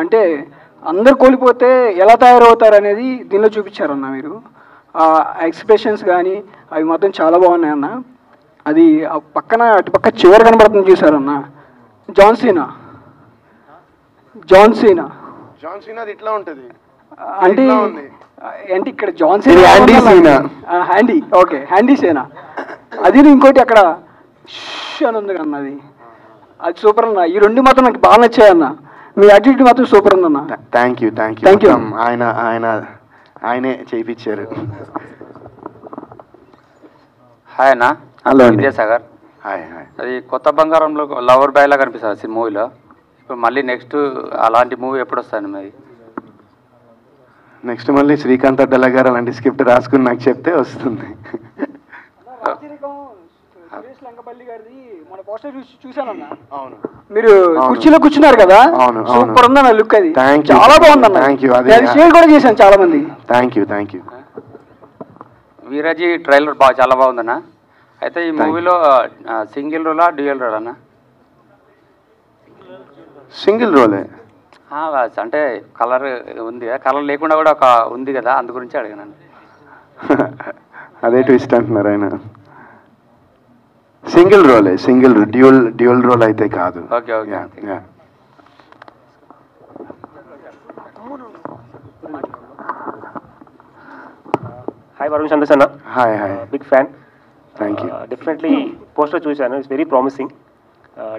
అంటే అందరు కోల్పోతే ఎలా తయారవుతారు అనేది దీనిలో చూపించారన్న. మీరు ఎక్స్ప్రెషన్స్ కానీ అవి మాత్రం చాలా బాగున్నాయన్న. అది అటుపక్క చివరి కనబడుతుంది చూసారన్న, జాన్ సీనా ఇట్లా ఉంటుంది అంటే ఇక్కడ John Cena handy, okay handy సేనా. అది ఇంకోటి అక్కడ అని ఉంది కన్నా, అది సూపర్ అన్న. ఈ రెండు మాత్రం నాకు బాగా నచ్చాయన్న. మీ యాటిట్యూడ్ మాత్రం సూపర్ ఉందన్న. Thank you. ఆయనే చేయించారు. హాయ్ అన్న. హలో విద్యాసాగర్. Hi hi. అది కొత్త బంగారంలో లవర్ బాయ్ లా కనిపిస్తుంది మూవీలో. ఇప్పుడు మళ్ళీ నెక్స్ట్ అలాంటి మూవీ ఎప్పుడు వస్తుంది మరి? నెక్స్ట్ మళ్ళీ శ్రీకాంత్ అడ్డల గారు అలాంటి స్క్రిప్ట్ రాసుకుని నాకు చెప్తే వస్తుంది. మీరు కుర్చీలో కూర్చున్నారు కదా, సూపర్ ఉందన్న లుక్. అది చాలా బాగుందన్న. షేర్ కూడా చేశాను చాలా మంది. Thank you. వీరాజీ ట్రైలర్ చాలా బాగుందన్న. అయితే ఈ మూవీలో సింగిల్ రోలా డ్యూయల్ రోల్ అన్న? సింగిల్ రోలే. అంటే కలర్ ఉంది, కలర్ లేకుండా కూడా ఒక ఉంది కదా, అందు గురించి అడిగాను. అదే ట్విస్ట్ అంటున్నారు ఆయన. సింగిల్ డ్యూయల్ రోల్ అయితే కాదు. Okay okay. Hi Varun Sandesh అన్న. Hi. Big fan. Thank you. Definitely poster చూశాను, ఇట్స్ వెరీ ప్రామిసింగ్.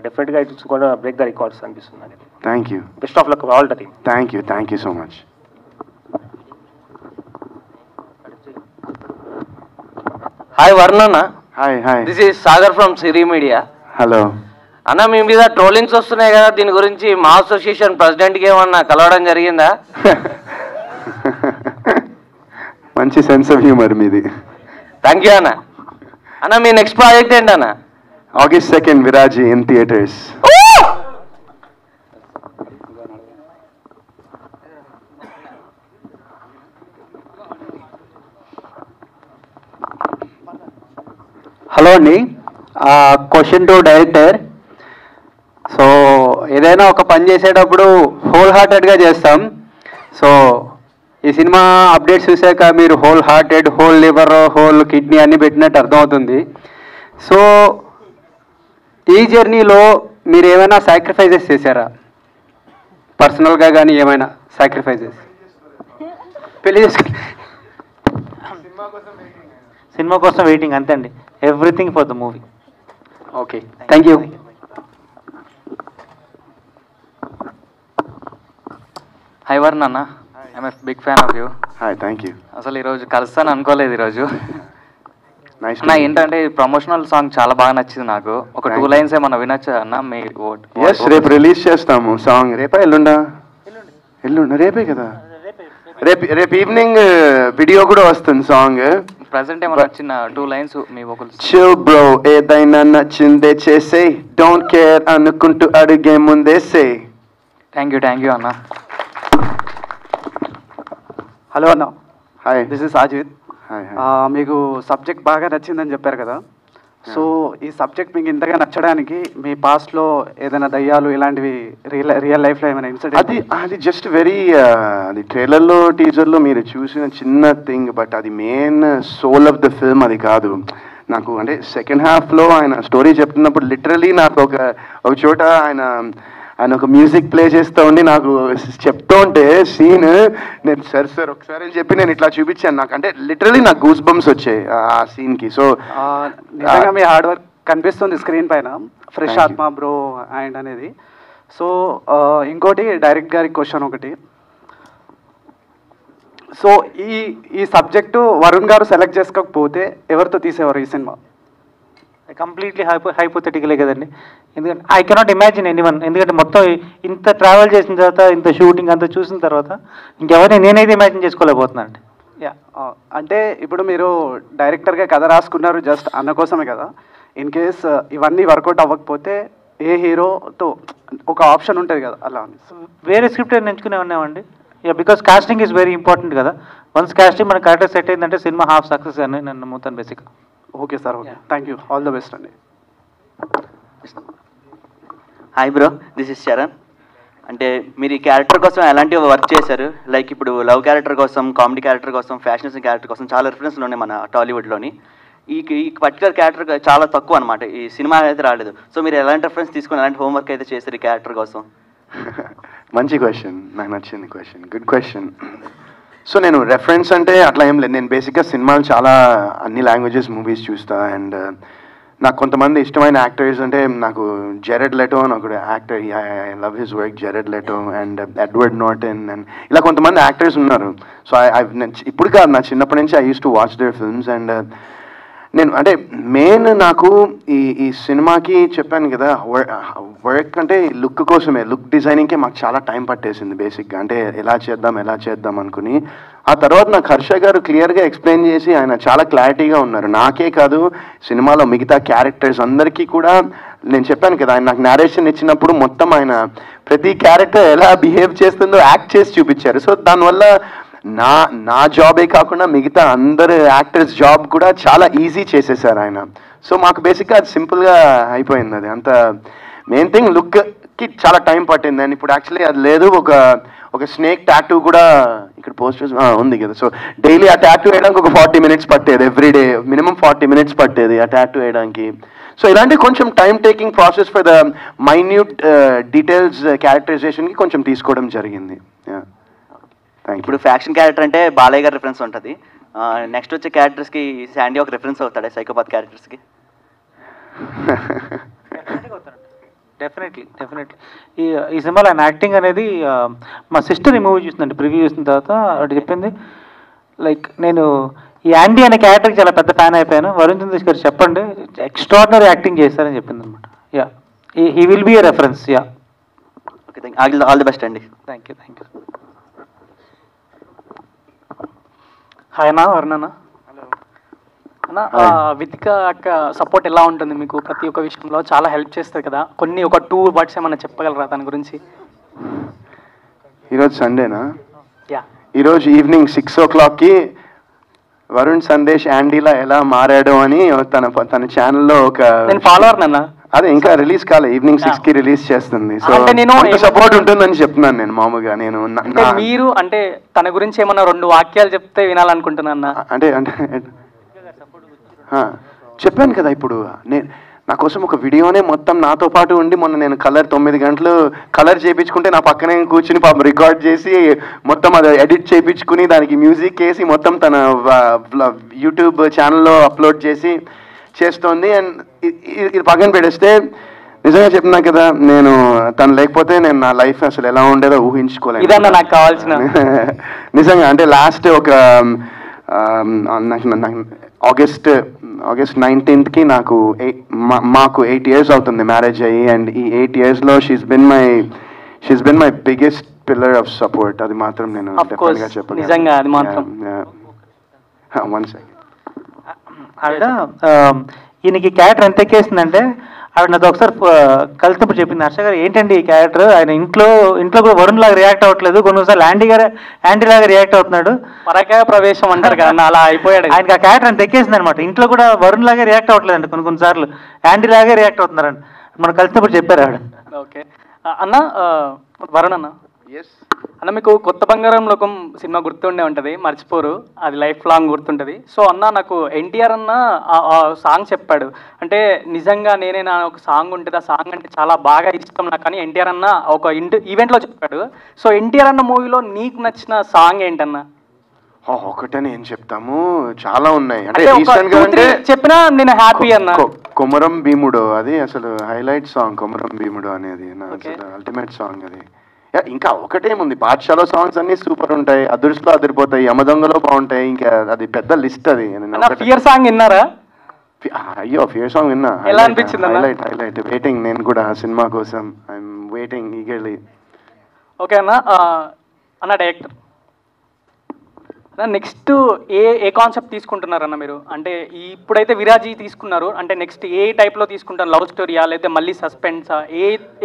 డెఫినెట్గా it's gonna break the records అనిపిస్తుంది. Thank you. Best of luck all the team. Thank you so much. Hi Varun అన్న. Hi. This is Sagar from Siri media. Hello అన్న. మీ మీద trollings వస్తున్నాయి కదా, దీని గురించి మా అసోసియేషన్ ప్రెసిడెంట్కి ఏమన్నా కలవడం జరిగిందా? మంచి సెన్స్ ఆఫ్ హ్యూమర్ మీది. థ్యాంక్ యూ అన్న. అన్న మీ నెక్స్ట్ ప్రాజెక్ట్ ఏంటన్నా? August 2nd, Viraji in theaters. Hello అండి, క్వశ్చన్ టు డైరెక్టర్. సో ఏదైనా ఒక పని చేసేటప్పుడు హోల్ హార్టెడ్గా చేస్తాం. సో ఈ సినిమా అప్డేట్స్ చూసాక మీరు whole hearted, whole liver, whole kidney అన్ని పెట్టినట్టు అర్థమవుతుంది. సో ఈ జర్నీలో మీరు ఏమైనా సాక్రిఫైజెస్ చేశారా? పర్సనల్గా కానీ ఏమైనా సాక్రిఫైజెస్? పెళ్లి చేసుకుని సినిమా కోసం వెయిటింగ్ అంతే అండి. Everything for the movie. Okay, thank you. Hi Varun అన్న, I'm big fan of you. Hi, thank you. అసలు ఈరోజు కలుస్తాను అనుకోలేదు ఈరోజు. నైస్. అన్న ఏంటంటే ప్రమోషనల్ సాంగ్ చాలా బాగా నచ్చింది నాకు. ఒక 2 లైన్స్ ఏమన్నా వినొచ్చా అన్న? మీ ఎస్, రేపు రిలీజ్ చేస్తాము సాంగ్. రేపా ఎల్లుండా? రేపే కదా. రేపు ఈవినింగ్ వీడియో కూడా వస్తుంది సాంగ్. ప్రెసెంట్ ఏమన్నా నచ్చిన 2 లైన్స్ మీ వోకల్స్? చిల్ బ్రో, ఏదైనా నచ్చిందే చేసే, డోంట్ కేర్ అనుకుంటూ అడిగే ముందే సే. థ్యాంక్ యూ అన్న. హలో అన్న. Hi, this is Ajith. మీకు సబ్జెక్ట్ బాగా నచ్చిందని చెప్పారు కదా. సో ఈ సబ్జెక్ట్ మీకు ఇంతగా నచ్చడానికి మీ పాస్ట్లో ఏదైనా దయ్యాలు ఇలాంటివి రియల్ లైఫ్లో ఏమైనా ఇన్సిడెంట్? అది జస్ట్ వెరీ అది ట్రైలర్లో టీజర్లో మీరు చూసిన చిన్న థింగ్, బట్ అది main soul of the film అది కాదు. నాకు అంటే సెకండ్ హాఫ్లో ఆయన స్టోరీ చెప్తున్నప్పుడు లిటరలీ నాకు ఒక చోట ఆయన ఒక మ్యూజిక్ ప్లే చేస్తూ ఉండి నాకు చెప్తూ ఉంటే సీన్, నేను సార్ ఒకసారి అని చెప్పి నేను ఇట్లా చూపించాను. నాకు అంటే లిటరలీ నాకు గూస్ బంప్స్ వచ్చాయి ఆ సీన్కి. సో నిజంగా మీ హార్డ్ వర్క్ కనిపిస్తుంది స్క్రీన్ పైన. ఫ్రెష్ ఆత్మ బ్రో అండ్ అనేది. సో ఇంకోటి డైరెక్ట్ గారి క్వశ్చన్ ఒకటి. సో ఈ సబ్జెక్టు వరుణ్ గారు సెలెక్ట్ చేసుకోకపోతే ఎవరితో తీసేవారు ఈ సినిమా? కంప్లీట్లీ హైపోథెటికలే కదండి. ఎందుకంటే ఐ కెనాట్ ఇమాజిన్ ఎనీవన్. ఎందుకంటే మొత్తం ఇంత ట్రావెల్ చేసిన తర్వాత, ఇంత షూటింగ్ అంతా చూసిన తర్వాత ఇంకెవరిని నేనైతే ఇమాజిన్ చేసుకోలేకపోతున్నాను అండి. అంటే ఇప్పుడు మీరు డైరెక్టర్గా కథ రాసుకున్నారు జస్ట్ అన్న కోసమే కదా. ఇన్ కేస్ ఇవన్నీ వర్కౌట్ అవ్వకపోతే ఏ హీరోతో ఒక ఆప్షన్ ఉంటుంది కదా, అలా వేరే స్క్రిప్ట్ ఎంచుకునే ఉన్నామండి. Because casting is very important కదా. వన్స్ కాస్టింగ్ మన కరెక్ట్గా సెట్ అయిందంటే సినిమా హాఫ్ సక్సెస్ అని నేను నమ్ముతాను బేసిక్గా. Okay sir, okay, thank you, all the best అండి. Hi bro, this is Sharan. అంటే మీరు ఈ క్యారెక్టర్ కోసం ఎలాంటి వర్క్ చేశారు? లైక్ ఇప్పుడు లవ్ క్యారెక్టర్ కోసం, కామెడీ క్యారెక్టర్ కోసం, ఫ్యాషన్ క్యారెక్టర్ కోసం చాలా రిఫరెన్స్లు ఉన్నాయి మన టాలీవుడ్లోని. ఈ పర్టికులర్ క్యారెక్టర్ చాలా తక్కువ అనమాట, ఈ సినిమా అయితే రాలేదు. సో మీరు ఎలాంటి రిఫరెన్స్ తీసుకుని ఎలాంటి హోంవర్క్ అయితే చేశారు ఈ క్యారెక్టర్ కోసం? మంచి క్వశ్చన్, నాకు నచ్చింది క్వశ్చన్, గుడ్ క్వశ్చన్. సో నేను రెఫరెన్స్ అంటే అట్లా ఏం లేదు. నేను బేసిక్గా సినిమాలు చాలా అన్ని లాంగ్వేజెస్ మూవీస్ చూస్తా. అండ్ నాకు కొంతమంది ఇష్టమైన యాక్టర్స్ అంటే నాకు జెరెడ్ లెటో అని ఒకడు actor, I love his work, జెరెడ్ Leto and Edward Norton and ఇలా కొంతమంది యాక్టర్స్ ఉన్నారు. సో ఇప్పుడు కాదు, నా చిన్నప్పటి నుంచి I use to watch their films. And నేను అంటే మెయిన్ నాకు ఈ సినిమాకి చెప్పాను కదా, వర్క్ అంటే లుక్ కోసమే, లుక్ డిజైనింగ్కే మాకు చాలా టైం పట్టేసింది బేసిక్గా. అంటే ఎలా చేద్దాం అనుకుని ఆ తర్వాత నాకు హర్ష గారు క్లియర్గా ఎక్స్ప్లెయిన్ చేసి ఆయన చాలా క్లారిటీగా ఉన్నారు. నాకే కాదు, సినిమాలో మిగతా క్యారెక్టర్స్ అందరికీ కూడా. నేను చెప్పాను కదా, ఆయన నాకు నేరేషన్ ఇచ్చినప్పుడు మొత్తం ఆయన ప్రతి క్యారెక్టర్ ఎలా బిహేవ్ చేస్తుందో యాక్ట్ చేసి చూపించారు. సో దానివల్ల నా జాబే కాకుండా మిగతా అందరు యాక్టర్స్ జాబ్ కూడా చాలా ఈజీ చేసేసారు ఆయన. సో మాకు బేసిక్గా అది సింపుల్గా అయిపోయింది. అది అంత మెయిన్ థింగ్ లుక్కి చాలా టైం పట్టింది. అండ్ ఇప్పుడు యాక్చువల్లీ అది లేదు, ఒక స్నేక్ టాటూ కూడా ఇక్కడ పోస్టర్స్ ఉంది కదా. సో డైలీ ఆ టాటూ వేయడానికి ఒక 40 minutes పట్టేది, ఎవ్రీడే మినిమం 40 minutes పట్టేది ఆ టాటూ వేయడానికి. సో ఇలాంటి కొంచెం time taking process for the minute details క్యారెక్టరైజేషన్కి కొంచెం తీసుకోవడం జరిగింది. ఇప్పుడు ఫ్యాక్షన్ క్యారెక్టర్ అంటే బాలయ్య గారి రిఫరెన్స్ ఉంటుంది. నెక్స్ట్ వచ్చే క్యారెక్టర్స్కి శాండీ ఒక రిఫరెన్స్ అవుతాడు, సైకోపాత్ క్యారెక్టర్స్కి. డెఫినెట్లీ ఈ సినిమాలో ఆయన యాక్టింగ్ అనేది మా సిస్టర్ ఈ మూవీ చూసిందండి, ప్రివ్యూ చూసిన తర్వాత అది చెప్పింది, లైక్ నేను ఈ యాండీ అనే క్యారెక్టర్కి చాలా పెద్ద ఫ్యాన్ అయిపోయాను, వరుణ్ చంద్రేష్ గారు చెప్పండి ఎక్స్ట్రాడినరీ యాక్టింగ్ చేస్తారని చెప్పింది అనమాట. Yeah, he will be a reference. Yeah, okay, all the best అండి. Thank you. హాయ్ అన్న, వరుణ్ అన్న. అన్న వితిక అక్క సపోర్ట్ ఎలా ఉంటుంది మీకు? ప్రతి ఒక్క విషయంలో చాలా హెల్ప్ చేస్తుంది కదా, కొన్ని ఒక 2 వర్డ్స్ ఏమన్నా చెప్పగలరా దాని గురించి? ఈరోజు సండేనా? యా. ఈరోజు ఈవినింగ్ 6 o'clockకి వరుణ్ సందేశ్ యాండీలా ఎలా మారాడు అని తన ఛానల్లో ఒక నేను ఫాలోవర్ నన్న. అదే ఇంకా రిలీజ్ కాలే, ఈవినింగ్ 6కి రిలీజ్ చేస్తుంది. సో అంటే నేను సపోర్ట్ ఉంటుందని చెప్తున్నాను నేను మామూలుగా. నేను అంటే మీరు అంటే తన గురించి ఏమన్నా 2 వాక్యాలు చెప్తే వినాలనుకుంటున్నా. అంటే చెప్పాను కదా, ఇప్పుడు నా కోసం ఒక వీడియోనే మొత్తం నాతో పాటు ఉండి మొన్న నేను కలర్ 9 గంటలు కలర్ చేయించుకుంటే నా పక్కనే కూర్చుని పాపం రికార్డ్ చేసి మొత్తం అది ఎడిట్ చేయించుకుని దానికి మ్యూజిక్ వేసి మొత్తం తన యూట్యూబ్ ఛానల్లో అప్లోడ్ చేస్తోంది. అండ్ ఇది పక్కన పెడేస్తే నిజంగా చెప్తున్నా కదా, నేను తను లేకపోతే నేను నా లైఫ్ అసలు ఎలా ఉండేదో ఊహించుకోలేదు. ఇదన్నా నాకు కావాల్సిన నిజంగా. అంటే లాస్ట్ ఒక ఆగస్ట్ 19th మాకు 8 years అవుతుంది మ్యారేజ్ అయ్యి. అండ్ ఈ 8 yearsలో she's been my biggest pillar of support. అది మాత్రం నేను డెఫినెట్గా చెప్పాను. నిజంగా అది మాత్రం. One second. ఆవిడ ఈయనకి క్యారెక్టర్ ఎంత ఎక్కేసిందంటే ఆవిడ నాతో ఒకసారి కలిసినప్పుడు చెప్పింది, హర్ష గారు ఏంటండి ఈ క్యారెక్టర్, ఆయన ఇంట్లో కూడా వరుణ్ లాగా రియాక్ట్ అవ్వట్లేదు, కొన్నిసార్లు యాంటీ లాగా రియాక్ట్ అవుతున్నాడు, పరకాయ ప్రవేశం అంటారు కదా అలా అయిపోయాడు. ఆయనకి ఆ క్యారెక్టర్ అంత ఎక్కేసింది అనమాట. ఇంట్లో కూడా వరుణ్ లాగా రియాక్ట్ అవ్వట్లేదండి, కొన్నిసార్లు యాంటీ లాగే రియాక్ట్ అవుతున్నారండి. మనం కలిసినప్పుడు చెప్పారు ఆవిడ. ఓకే అన్న, వరుణ్ అన్న అన్న మీకు కొత్త బంగారం లోకం సినిమా గుర్తుండే ఉంటుంది, మర్చిపోరు, అది లైఫ్ లాంగ్ గుర్తుంటుంది. సో అన్న నాకు ఎన్టీఆర్ అన్న ఆ సాంగ్ చెప్పాడు, అంటే నిజంగా నేనే నా ఒక సాంగ్ ఉంటుంది, ఆ సాంగ్ అంటే చాలా బాగా ఇష్టం నాకు అని ఎన్టీఆర్ అన్న ఒక ఈవెంట్లో చెప్పాడు. సో ఎన్టీఆర్ అన్న మూవీలో నీకు నచ్చిన సాంగ్ ఏంటన్నా? ఒకటని ఏం చెప్తాము, చాలా ఉన్నాయి. అంటే రీసెంట్ గా అంటే చెప్పినా నేను హ్యాపీ అన్న. కొమరం భీముడు అది అసలు హైలైట్ సాంగ్. కొమరం భీముడు అనేది అల్టిమేట్ సాంగ్ అది. ఇంకా ఒకటేముంది, బాద్షాలో సాంగ్స్ అన్ని సూపర్ ఉంటాయి, అదృష్టలో అదిరిపోతాయి, యమదొంగలో బాగుంటాయి, ఇంకా అది పెద్ద లిస్ట్ అది. ఫియర్ సాంగ్ విన్నారా? అయ్యో ఫియర్ సాంగ్ విన్నా. ఎలా అనిపించింది? హైలైట్ వెయిటింగ్ నేను కూడా ఆ సినిమా కోసం. I'm waiting eagerly. ఓకే అన్న. అన్న డైరెక్టర్ నెక్స్ట్ ఏ కాన్సెప్ట్ తీసుకుంటున్నారన్న మీరు? అంటే ఇప్పుడైతే విరాజీ తీసుకున్నారు, అంటే నెక్స్ట్ ఏ టైప్లో తీసుకుంటారు? లవ్ స్టోరీయా లేకపోతే మళ్ళీ సస్పెన్సా?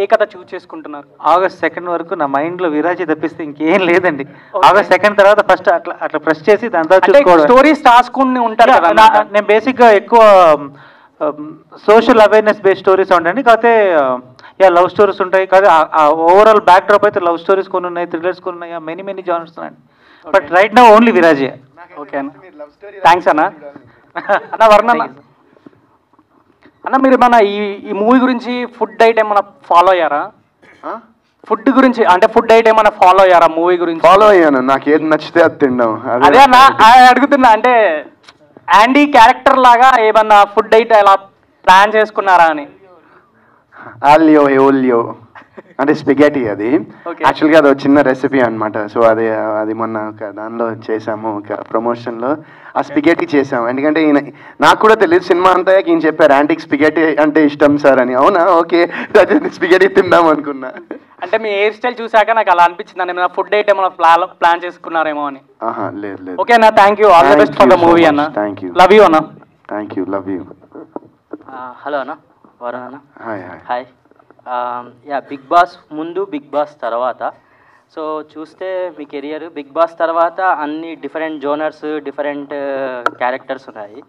ఏ కథ చూస్ చేసుకుంటున్నారు? August 2 వరకు నా మైండ్లో విరాజీ తప్పిస్తే ఇంకేం లేదండి. August 2 తర్వాత ఫస్ట్ అట్లా ప్రెస్ చేసి దాని తర్వాత చూసుకోవడం. స్టోరీస్ రాసుకుని ఉంటారు కదా. నేను బేసిక్గా ఎక్కువ సోషల్ అవేర్నెస్ బేస్డ్ స్టోరీస్ ఉంటాయండి. కాకపోతే లవ్ స్టోరీస్ ఉంటాయి, కాదు ఓవరాల్ బ్యాక్ డ్రాప్ అయితే లవ్ స్టోరీస్ కొన్ని ఉన్నాయి, థ్రిల్లర్స్ కొన్ని ఉన్నాయి, మెనీ జానర్స్ ఉన్నాయండి. బట్ రైట్ నౌ ఓన్లీ విరాజే. ఓకే అన్న, థ్యాంక్స్ అన్న. అన్న వరుణ్ అన్న మీరు మన ఈ మూవీ గురించి ఫుడ్ ఐటమ్ ఏమైనా ఫాలో అయ్యారా? ఫుడ్ గురించి అంటే ఫుడ్ ఐటమ్ ఏమైనా ఫాలో అయ్యారా మూవీ గురించి? ఫాలో అయ్యాను, నాకు ఏది నచ్చితే అది తింటాం. అదే అన్న అడుగుతున్నా, అంటే యాండీ క్యారెక్టర్ లాగా ఏమన్నా ఫుడ్ ఐటమ్ ఎలా ప్లాన్ చేసుకున్నారా అని? ఆలియో ఎఓలియో అంటే స్పిగెటీ. అది యాక్చువల్గా అది ఒక చిన్న రెసిపీ అనమాట. సో అది మొన్న ఒక దానిలో చేసాము, ఒక ప్రమోషన్లో ఆ స్పిగెటీ చేసాము. ఎందుకంటే నాకు కూడా తెలియదు, సినిమా అంతా ఈయన చెప్పారు యాంటీకి స్పిగెటీ అంటే ఇష్టం సార్ అని. అవునా, ఓకే స్పిగెటీ తిందాం అనుకున్నా. అంటే మీ హెయిర్ స్టైల్ చూసాక నాకు అలా అనిపించింది, అంటే ఫుడ్ ఐటమ్ ప్లాన్ చేసుకున్నారేమో అని. లేదు. ఓకే అన్న, thank you, all the best for the movie అన్న. Thank you. లవ్ యూ అన్న. Thank you, love you. Hello అన్న, వరుణ్ అన్న. హాయ్. బిగ్ బాస్ ముందు, బిగ్ బాస్ తర్వాత, సో చూస్తే మీ కెరియర్ బిగ్ బాస్ తర్వాత అన్ని డిఫరెంట్ జోనర్స్, డిఫరెంట్ క్యారెక్టర్స్ ఉన్నాయి.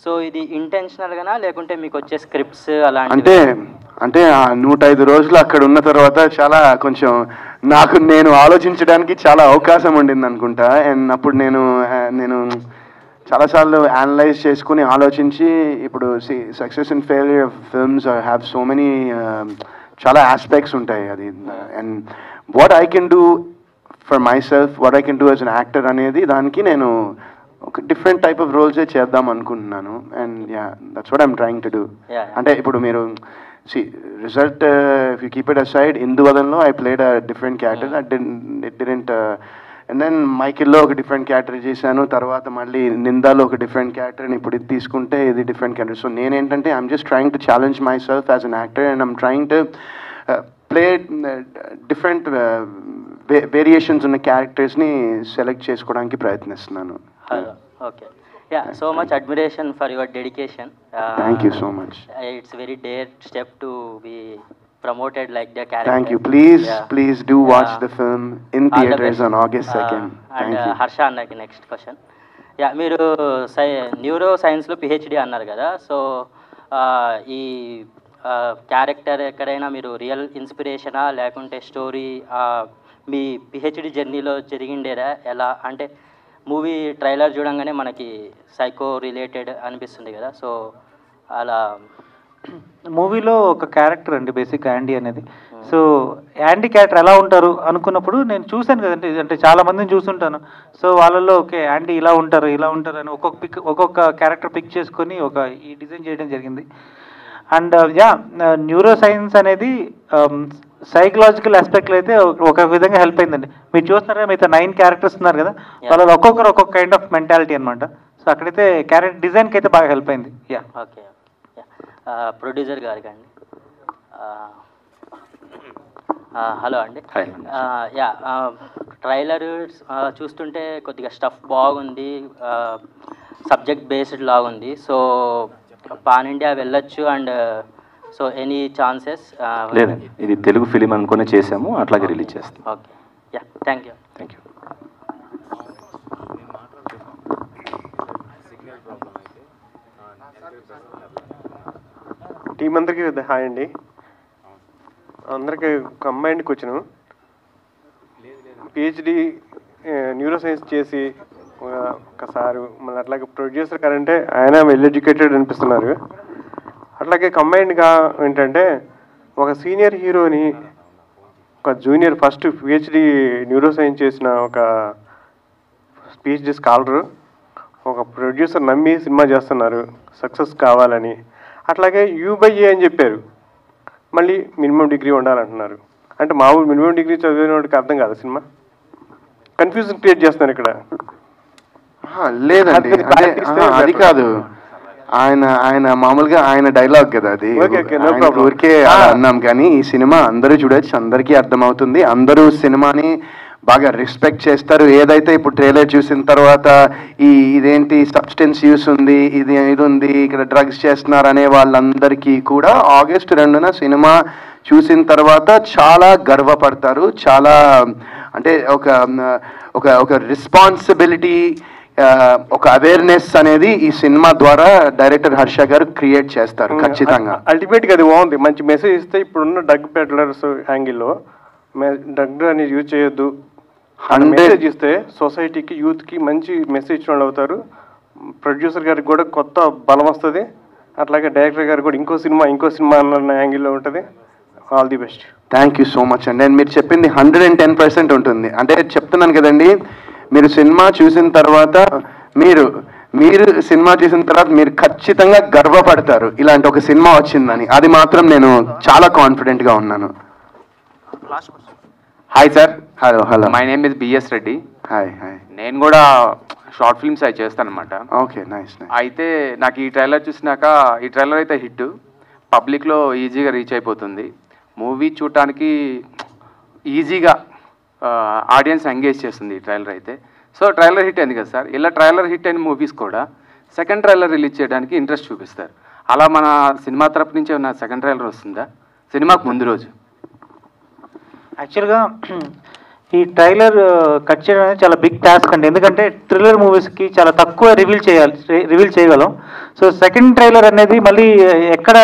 సో ఇది ఇంటెన్షనల్గానా లేకుంటే మీకు వచ్చే స్క్రిప్ట్స్ అలాంటి? అంటే 105 రోజులు అక్కడ ఉన్న తర్వాత చాలా కొంచెం నేను ఆలోచించడానికి చాలా అవకాశం ఉండింది అనుకుంటా. అండ్ అప్పుడు నేను చాలాసార్లు అనలైజ్ చేసుకుని ఆలోచించి, ఇప్పుడు success and failure of films have so many చాలా ఆస్పెక్ట్స్ ఉంటాయి. అది and what I can do for my self, what I can do as an actor అనేది దానికి నేను ఒక డిఫరెంట్ టైప్ ఆఫ్ రోల్సే చేద్దాం అనుకుంటున్నాను. And that's what I'm trying to do. అంటే ఇప్పుడు మీరు result if you keep it aside, ఇందువదన్లో I played a different character. It didn't and then మైకిల్లో ఒక డిఫరెంట్ క్యారెక్టర్ చేశాను, తర్వాత మళ్ళీ నిందాలో ఒక డిఫరెంట్ క్యారెక్టర్, ఇప్పుడు ఇది తీసుకుంటే ఇది డిఫరెంట్ క్యారెక్టర్. సో నేనేంటంటే I'm just trying to challenge my self as an actor and I'm trying to play different variations ఉన్న క్యారెక్టర్స్ని సెలెక్ట్ చేసుకోవడానికి ప్రయత్నిస్తున్నాను. Okay. Yeah, so much admiration for your dedication. Thank you so much. It's very dare step to be promoted like the character. Thank you. Please, Yeah. please do watch the film in All the theaters best. on August 2nd. And Thank you. Harsha అన్నకి next question. Yeah, మీరు neuro సైన్స్లో PhD అన్నారు కదా, so ఈ character ఎక్కడైనా మీరు real ఇన్స్పిరేషనా లేకుంటే story మీ PhD జర్నీలో జరిగిండేరా ఎలా? అంటే మూవీ ట్రైలర్ చూడంగానే మనకి సైకో రిలేటెడ్ అనిపిస్తుంది కదా, సో అలా మూవీలో ఒక క్యారెక్టర్ అండి బేసిక్ యాండీ అనేది. సో యాండీ క్యారెక్టర్ ఎలా ఉంటారు అనుకున్నప్పుడు నేను చూశాను కదండి, అంటే చాలా మందిని చూస్తుంటాను. సో వాళ్ళల్లో ఓకే యాండీ ఇలా ఉంటారు అని ఒక్కొక్క క్యారెక్టర్ పిక్ చేసుకొని ఈ డిజైన్ చేయడం జరిగింది. అండ్ యా, న్యూరో సైన్స్ అనేది సైకలాజికల్ ఆస్పెక్ట్లో అయితే ఒక విధంగా హెల్ప్ అయిందండి. మీరు చూస్తున్నారా, మిగతా 9 క్యారెక్టర్స్ ఉన్నారు కదా, వాళ్ళలో ఒక్కొక్కరు ఒక్కొక్క కైండ్ ఆఫ్ మెంటాలిటీ అనమాట. సో అక్కడైతే క్యారెక్టర్ డిజైన్కి అయితే బాగా హెల్ప్ అయింది. Yeah, okay. ప్రొడ్యూసర్ గారికి అండి, హలో అండి. యా, ట్రైలర్ చూస్తుంటే కొద్దిగా స్టఫ్ బాగుంది, సబ్జెక్ట్ బేస్డ్ లాగుంది. సో పాన్ ఇండియా వెళ్ళొచ్చు అండ్ సో ఎనీ ఛాన్సెస్? లేదండి, ఇది తెలుగు ఫిలిం అనుకునే చేసాము, అట్లాగే రిలీజ్ చేస్తాం. Okay. Yeah, thank you. Thank you. Team అందరికీ హాయ్ అండి. అందరికీ combined question. PhD neuro science చేసి ఒకసారి మళ్ళీ అట్లాగే ప్రొడ్యూసర్ గారంటే ఆయన వెల్ ఎడ్యుకేటెడ్ అనిపిస్తున్నారు. అట్లాగే కంబైన్డ్గా ఏంటంటే ఒక సీనియర్ హీరోని ఒక junior first PhD neuro science చేసిన ఒక పిహెచ్డి స్కాలరు ఒక ప్రొడ్యూసర్ నమ్మి సినిమా చేస్తున్నారు సక్సెస్ కావాలని. అట్లాగే U/A అని చెప్పారు, మళ్ళీ మినిమం డిగ్రీ ఉండాలంటున్నారు. అంటే మామూలు మినిమం డిగ్రీ చదివిన వాడికి అర్థం కాదు సినిమా. కన్ఫ్యూజన్ క్రియేట్ చేస్తున్నారు ఇక్కడ. లేదండి, అది కాదు. ఆయన మామూలుగా ఆయన డైలాగ్ కదా అది, ఊరికే అన్నాం. కానీ ఈ సినిమా అందరూ చూడొచ్చు, అందరికీ అర్థమవుతుంది. అందరూ సినిమాని బాగా రెస్పెక్ట్ చేస్తారు. ఏదైతే ఇప్పుడు ట్రైలర్ చూసిన తర్వాత ఇదేంటి సబ్స్టెన్స్ యూస్ ఉంది, ఇది ఉంది, ఇక్కడ డ్రగ్స్ చేస్తున్నారు అనే వాళ్ళందరికీ కూడా ఆగస్ట్ 2న సినిమా చూసిన తర్వాత చాలా గర్వపడతారు. చాలా అంటే ఒక రెస్పాన్సిబిలిటీ, ఒక అవేర్నెస్ అనేది ఈ సినిమా ద్వారా డైరెక్టర్ హర్ష గారు క్రియేట్ చేస్తారు ఖచ్చితంగా. అల్టిమేట్గా అది బాగుంది, మంచి మెసేజ్ ఇస్తే. ఇప్పుడున్న డ్రగ్ పెడ్లర్స్ యాంగిల్లో డ్రగ్ అనేది యూజ్ చేయొద్దు మెసేజ్ ఇస్తే సొసైటీకి యూత్కి మంచి మెసేజ్ ఇచ్చిన వాళ్ళు అవుతారు. ప్రొడ్యూసర్ గారికి కూడా కొత్త బలం వస్తుంది. అట్లాగే డైరెక్టర్ గారికి కూడా ఇంకో సినిమా అన్న యాంగిల్లో ఉంటుంది. All the best. Thank you so much అండి. మీరు చెప్పింది 110% ఉంటుంది. అంటే చెప్తున్నాను కదండి, మీరు సినిమా చూసిన తర్వాత మీరు సినిమా చూసిన తర్వాత మీరు ఖచ్చితంగా గర్వపడతారు ఇలాంటి ఒక సినిమా వచ్చిందని. అది మాత్రం నేను చాలా కాన్ఫిడెంట్గా ఉన్నాను. Hi sir. Hello. My name is BS Reddy. Hi. నేను కూడా షార్ట్ ఫిల్మ్స్ అవి చేస్తాను అనమాట. Okay, nice. అయితే నాకు ఈ ట్రైలర్ చూసినాక, ఈ ట్రైలర్ అయితే హిట్, పబ్లిక్లో ఈజీగా రీచ్ అయిపోతుంది. మూవీ చూడటానికి ఈజీగా ఆడియన్స్ ఎంగేజ్ చేస్తుంది ఈ ట్రైలర్ అయితే. సో ట్రైలర్ హిట్ అయింది కదా సార్, ఇలా ట్రైలర్ హిట్ అయిన మూవీస్ కూడా సెకండ్ ట్రైలర్ రిలీజ్ చేయడానికి ఇంట్రెస్ట్ చూపిస్తారు. అలా మన సినిమా తరపు నుంచి ఏమన్నా సెకండ్ ట్రైలర్ వస్తుందా సినిమాకు ముందు రోజు? యాక్చువల్గా ఈ ట్రైలర్ కట్ చేయడం అనేది చాలా బిగ్ టాస్క్ అండి. ఎందుకంటే థ్రిల్లర్ మూవీస్కి చాలా తక్కువ రివీల్ చేయగలం. సో సెకండ్ ట్రైలర్ అనేది మళ్ళీ ఎక్కడ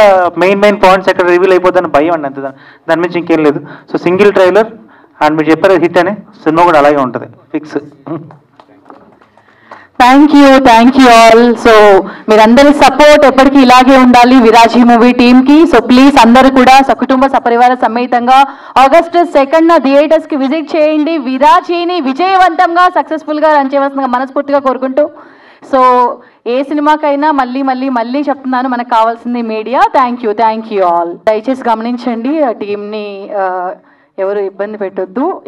మెయిన్ పాయింట్స్ ఎక్కడ రివీల్ అయిపోతుందని భయం అండి, అంతే. దాని నుంచి ఇంకేం లేదు. సో సింగిల్ ట్రైలర్ అండ్ మీరు చెప్పారు హిట్ అని, సినిమా కూడా అలాగే ఉంటుంది, fix. Thank you all. So మీరందరి సపోర్ట్ ఎప్పటికీ ఇలాగే ఉండాలి విరాజీ మూవీ టీమ్కి. సో ప్లీజ్ అందరూ కూడా సకుటుంబ సపరివార సమేతంగా ఆగస్టు 2న థియేటర్స్కి విజిట్ చేయండి. విరాజీని విజయవంతంగా సక్సెస్ఫుల్గా రన్ చేయవలసిందిగా మనస్ఫూర్తిగా కోరుకుంటూ, సో ఏ సినిమాకైనా మళ్ళీ చెప్తున్నాను, మనకు కావాల్సింది మీడియా. Thank you all. దయచేసి గమనించండి, టీంని ఎవరు ఇబ్బంది పెట్టొద్దు.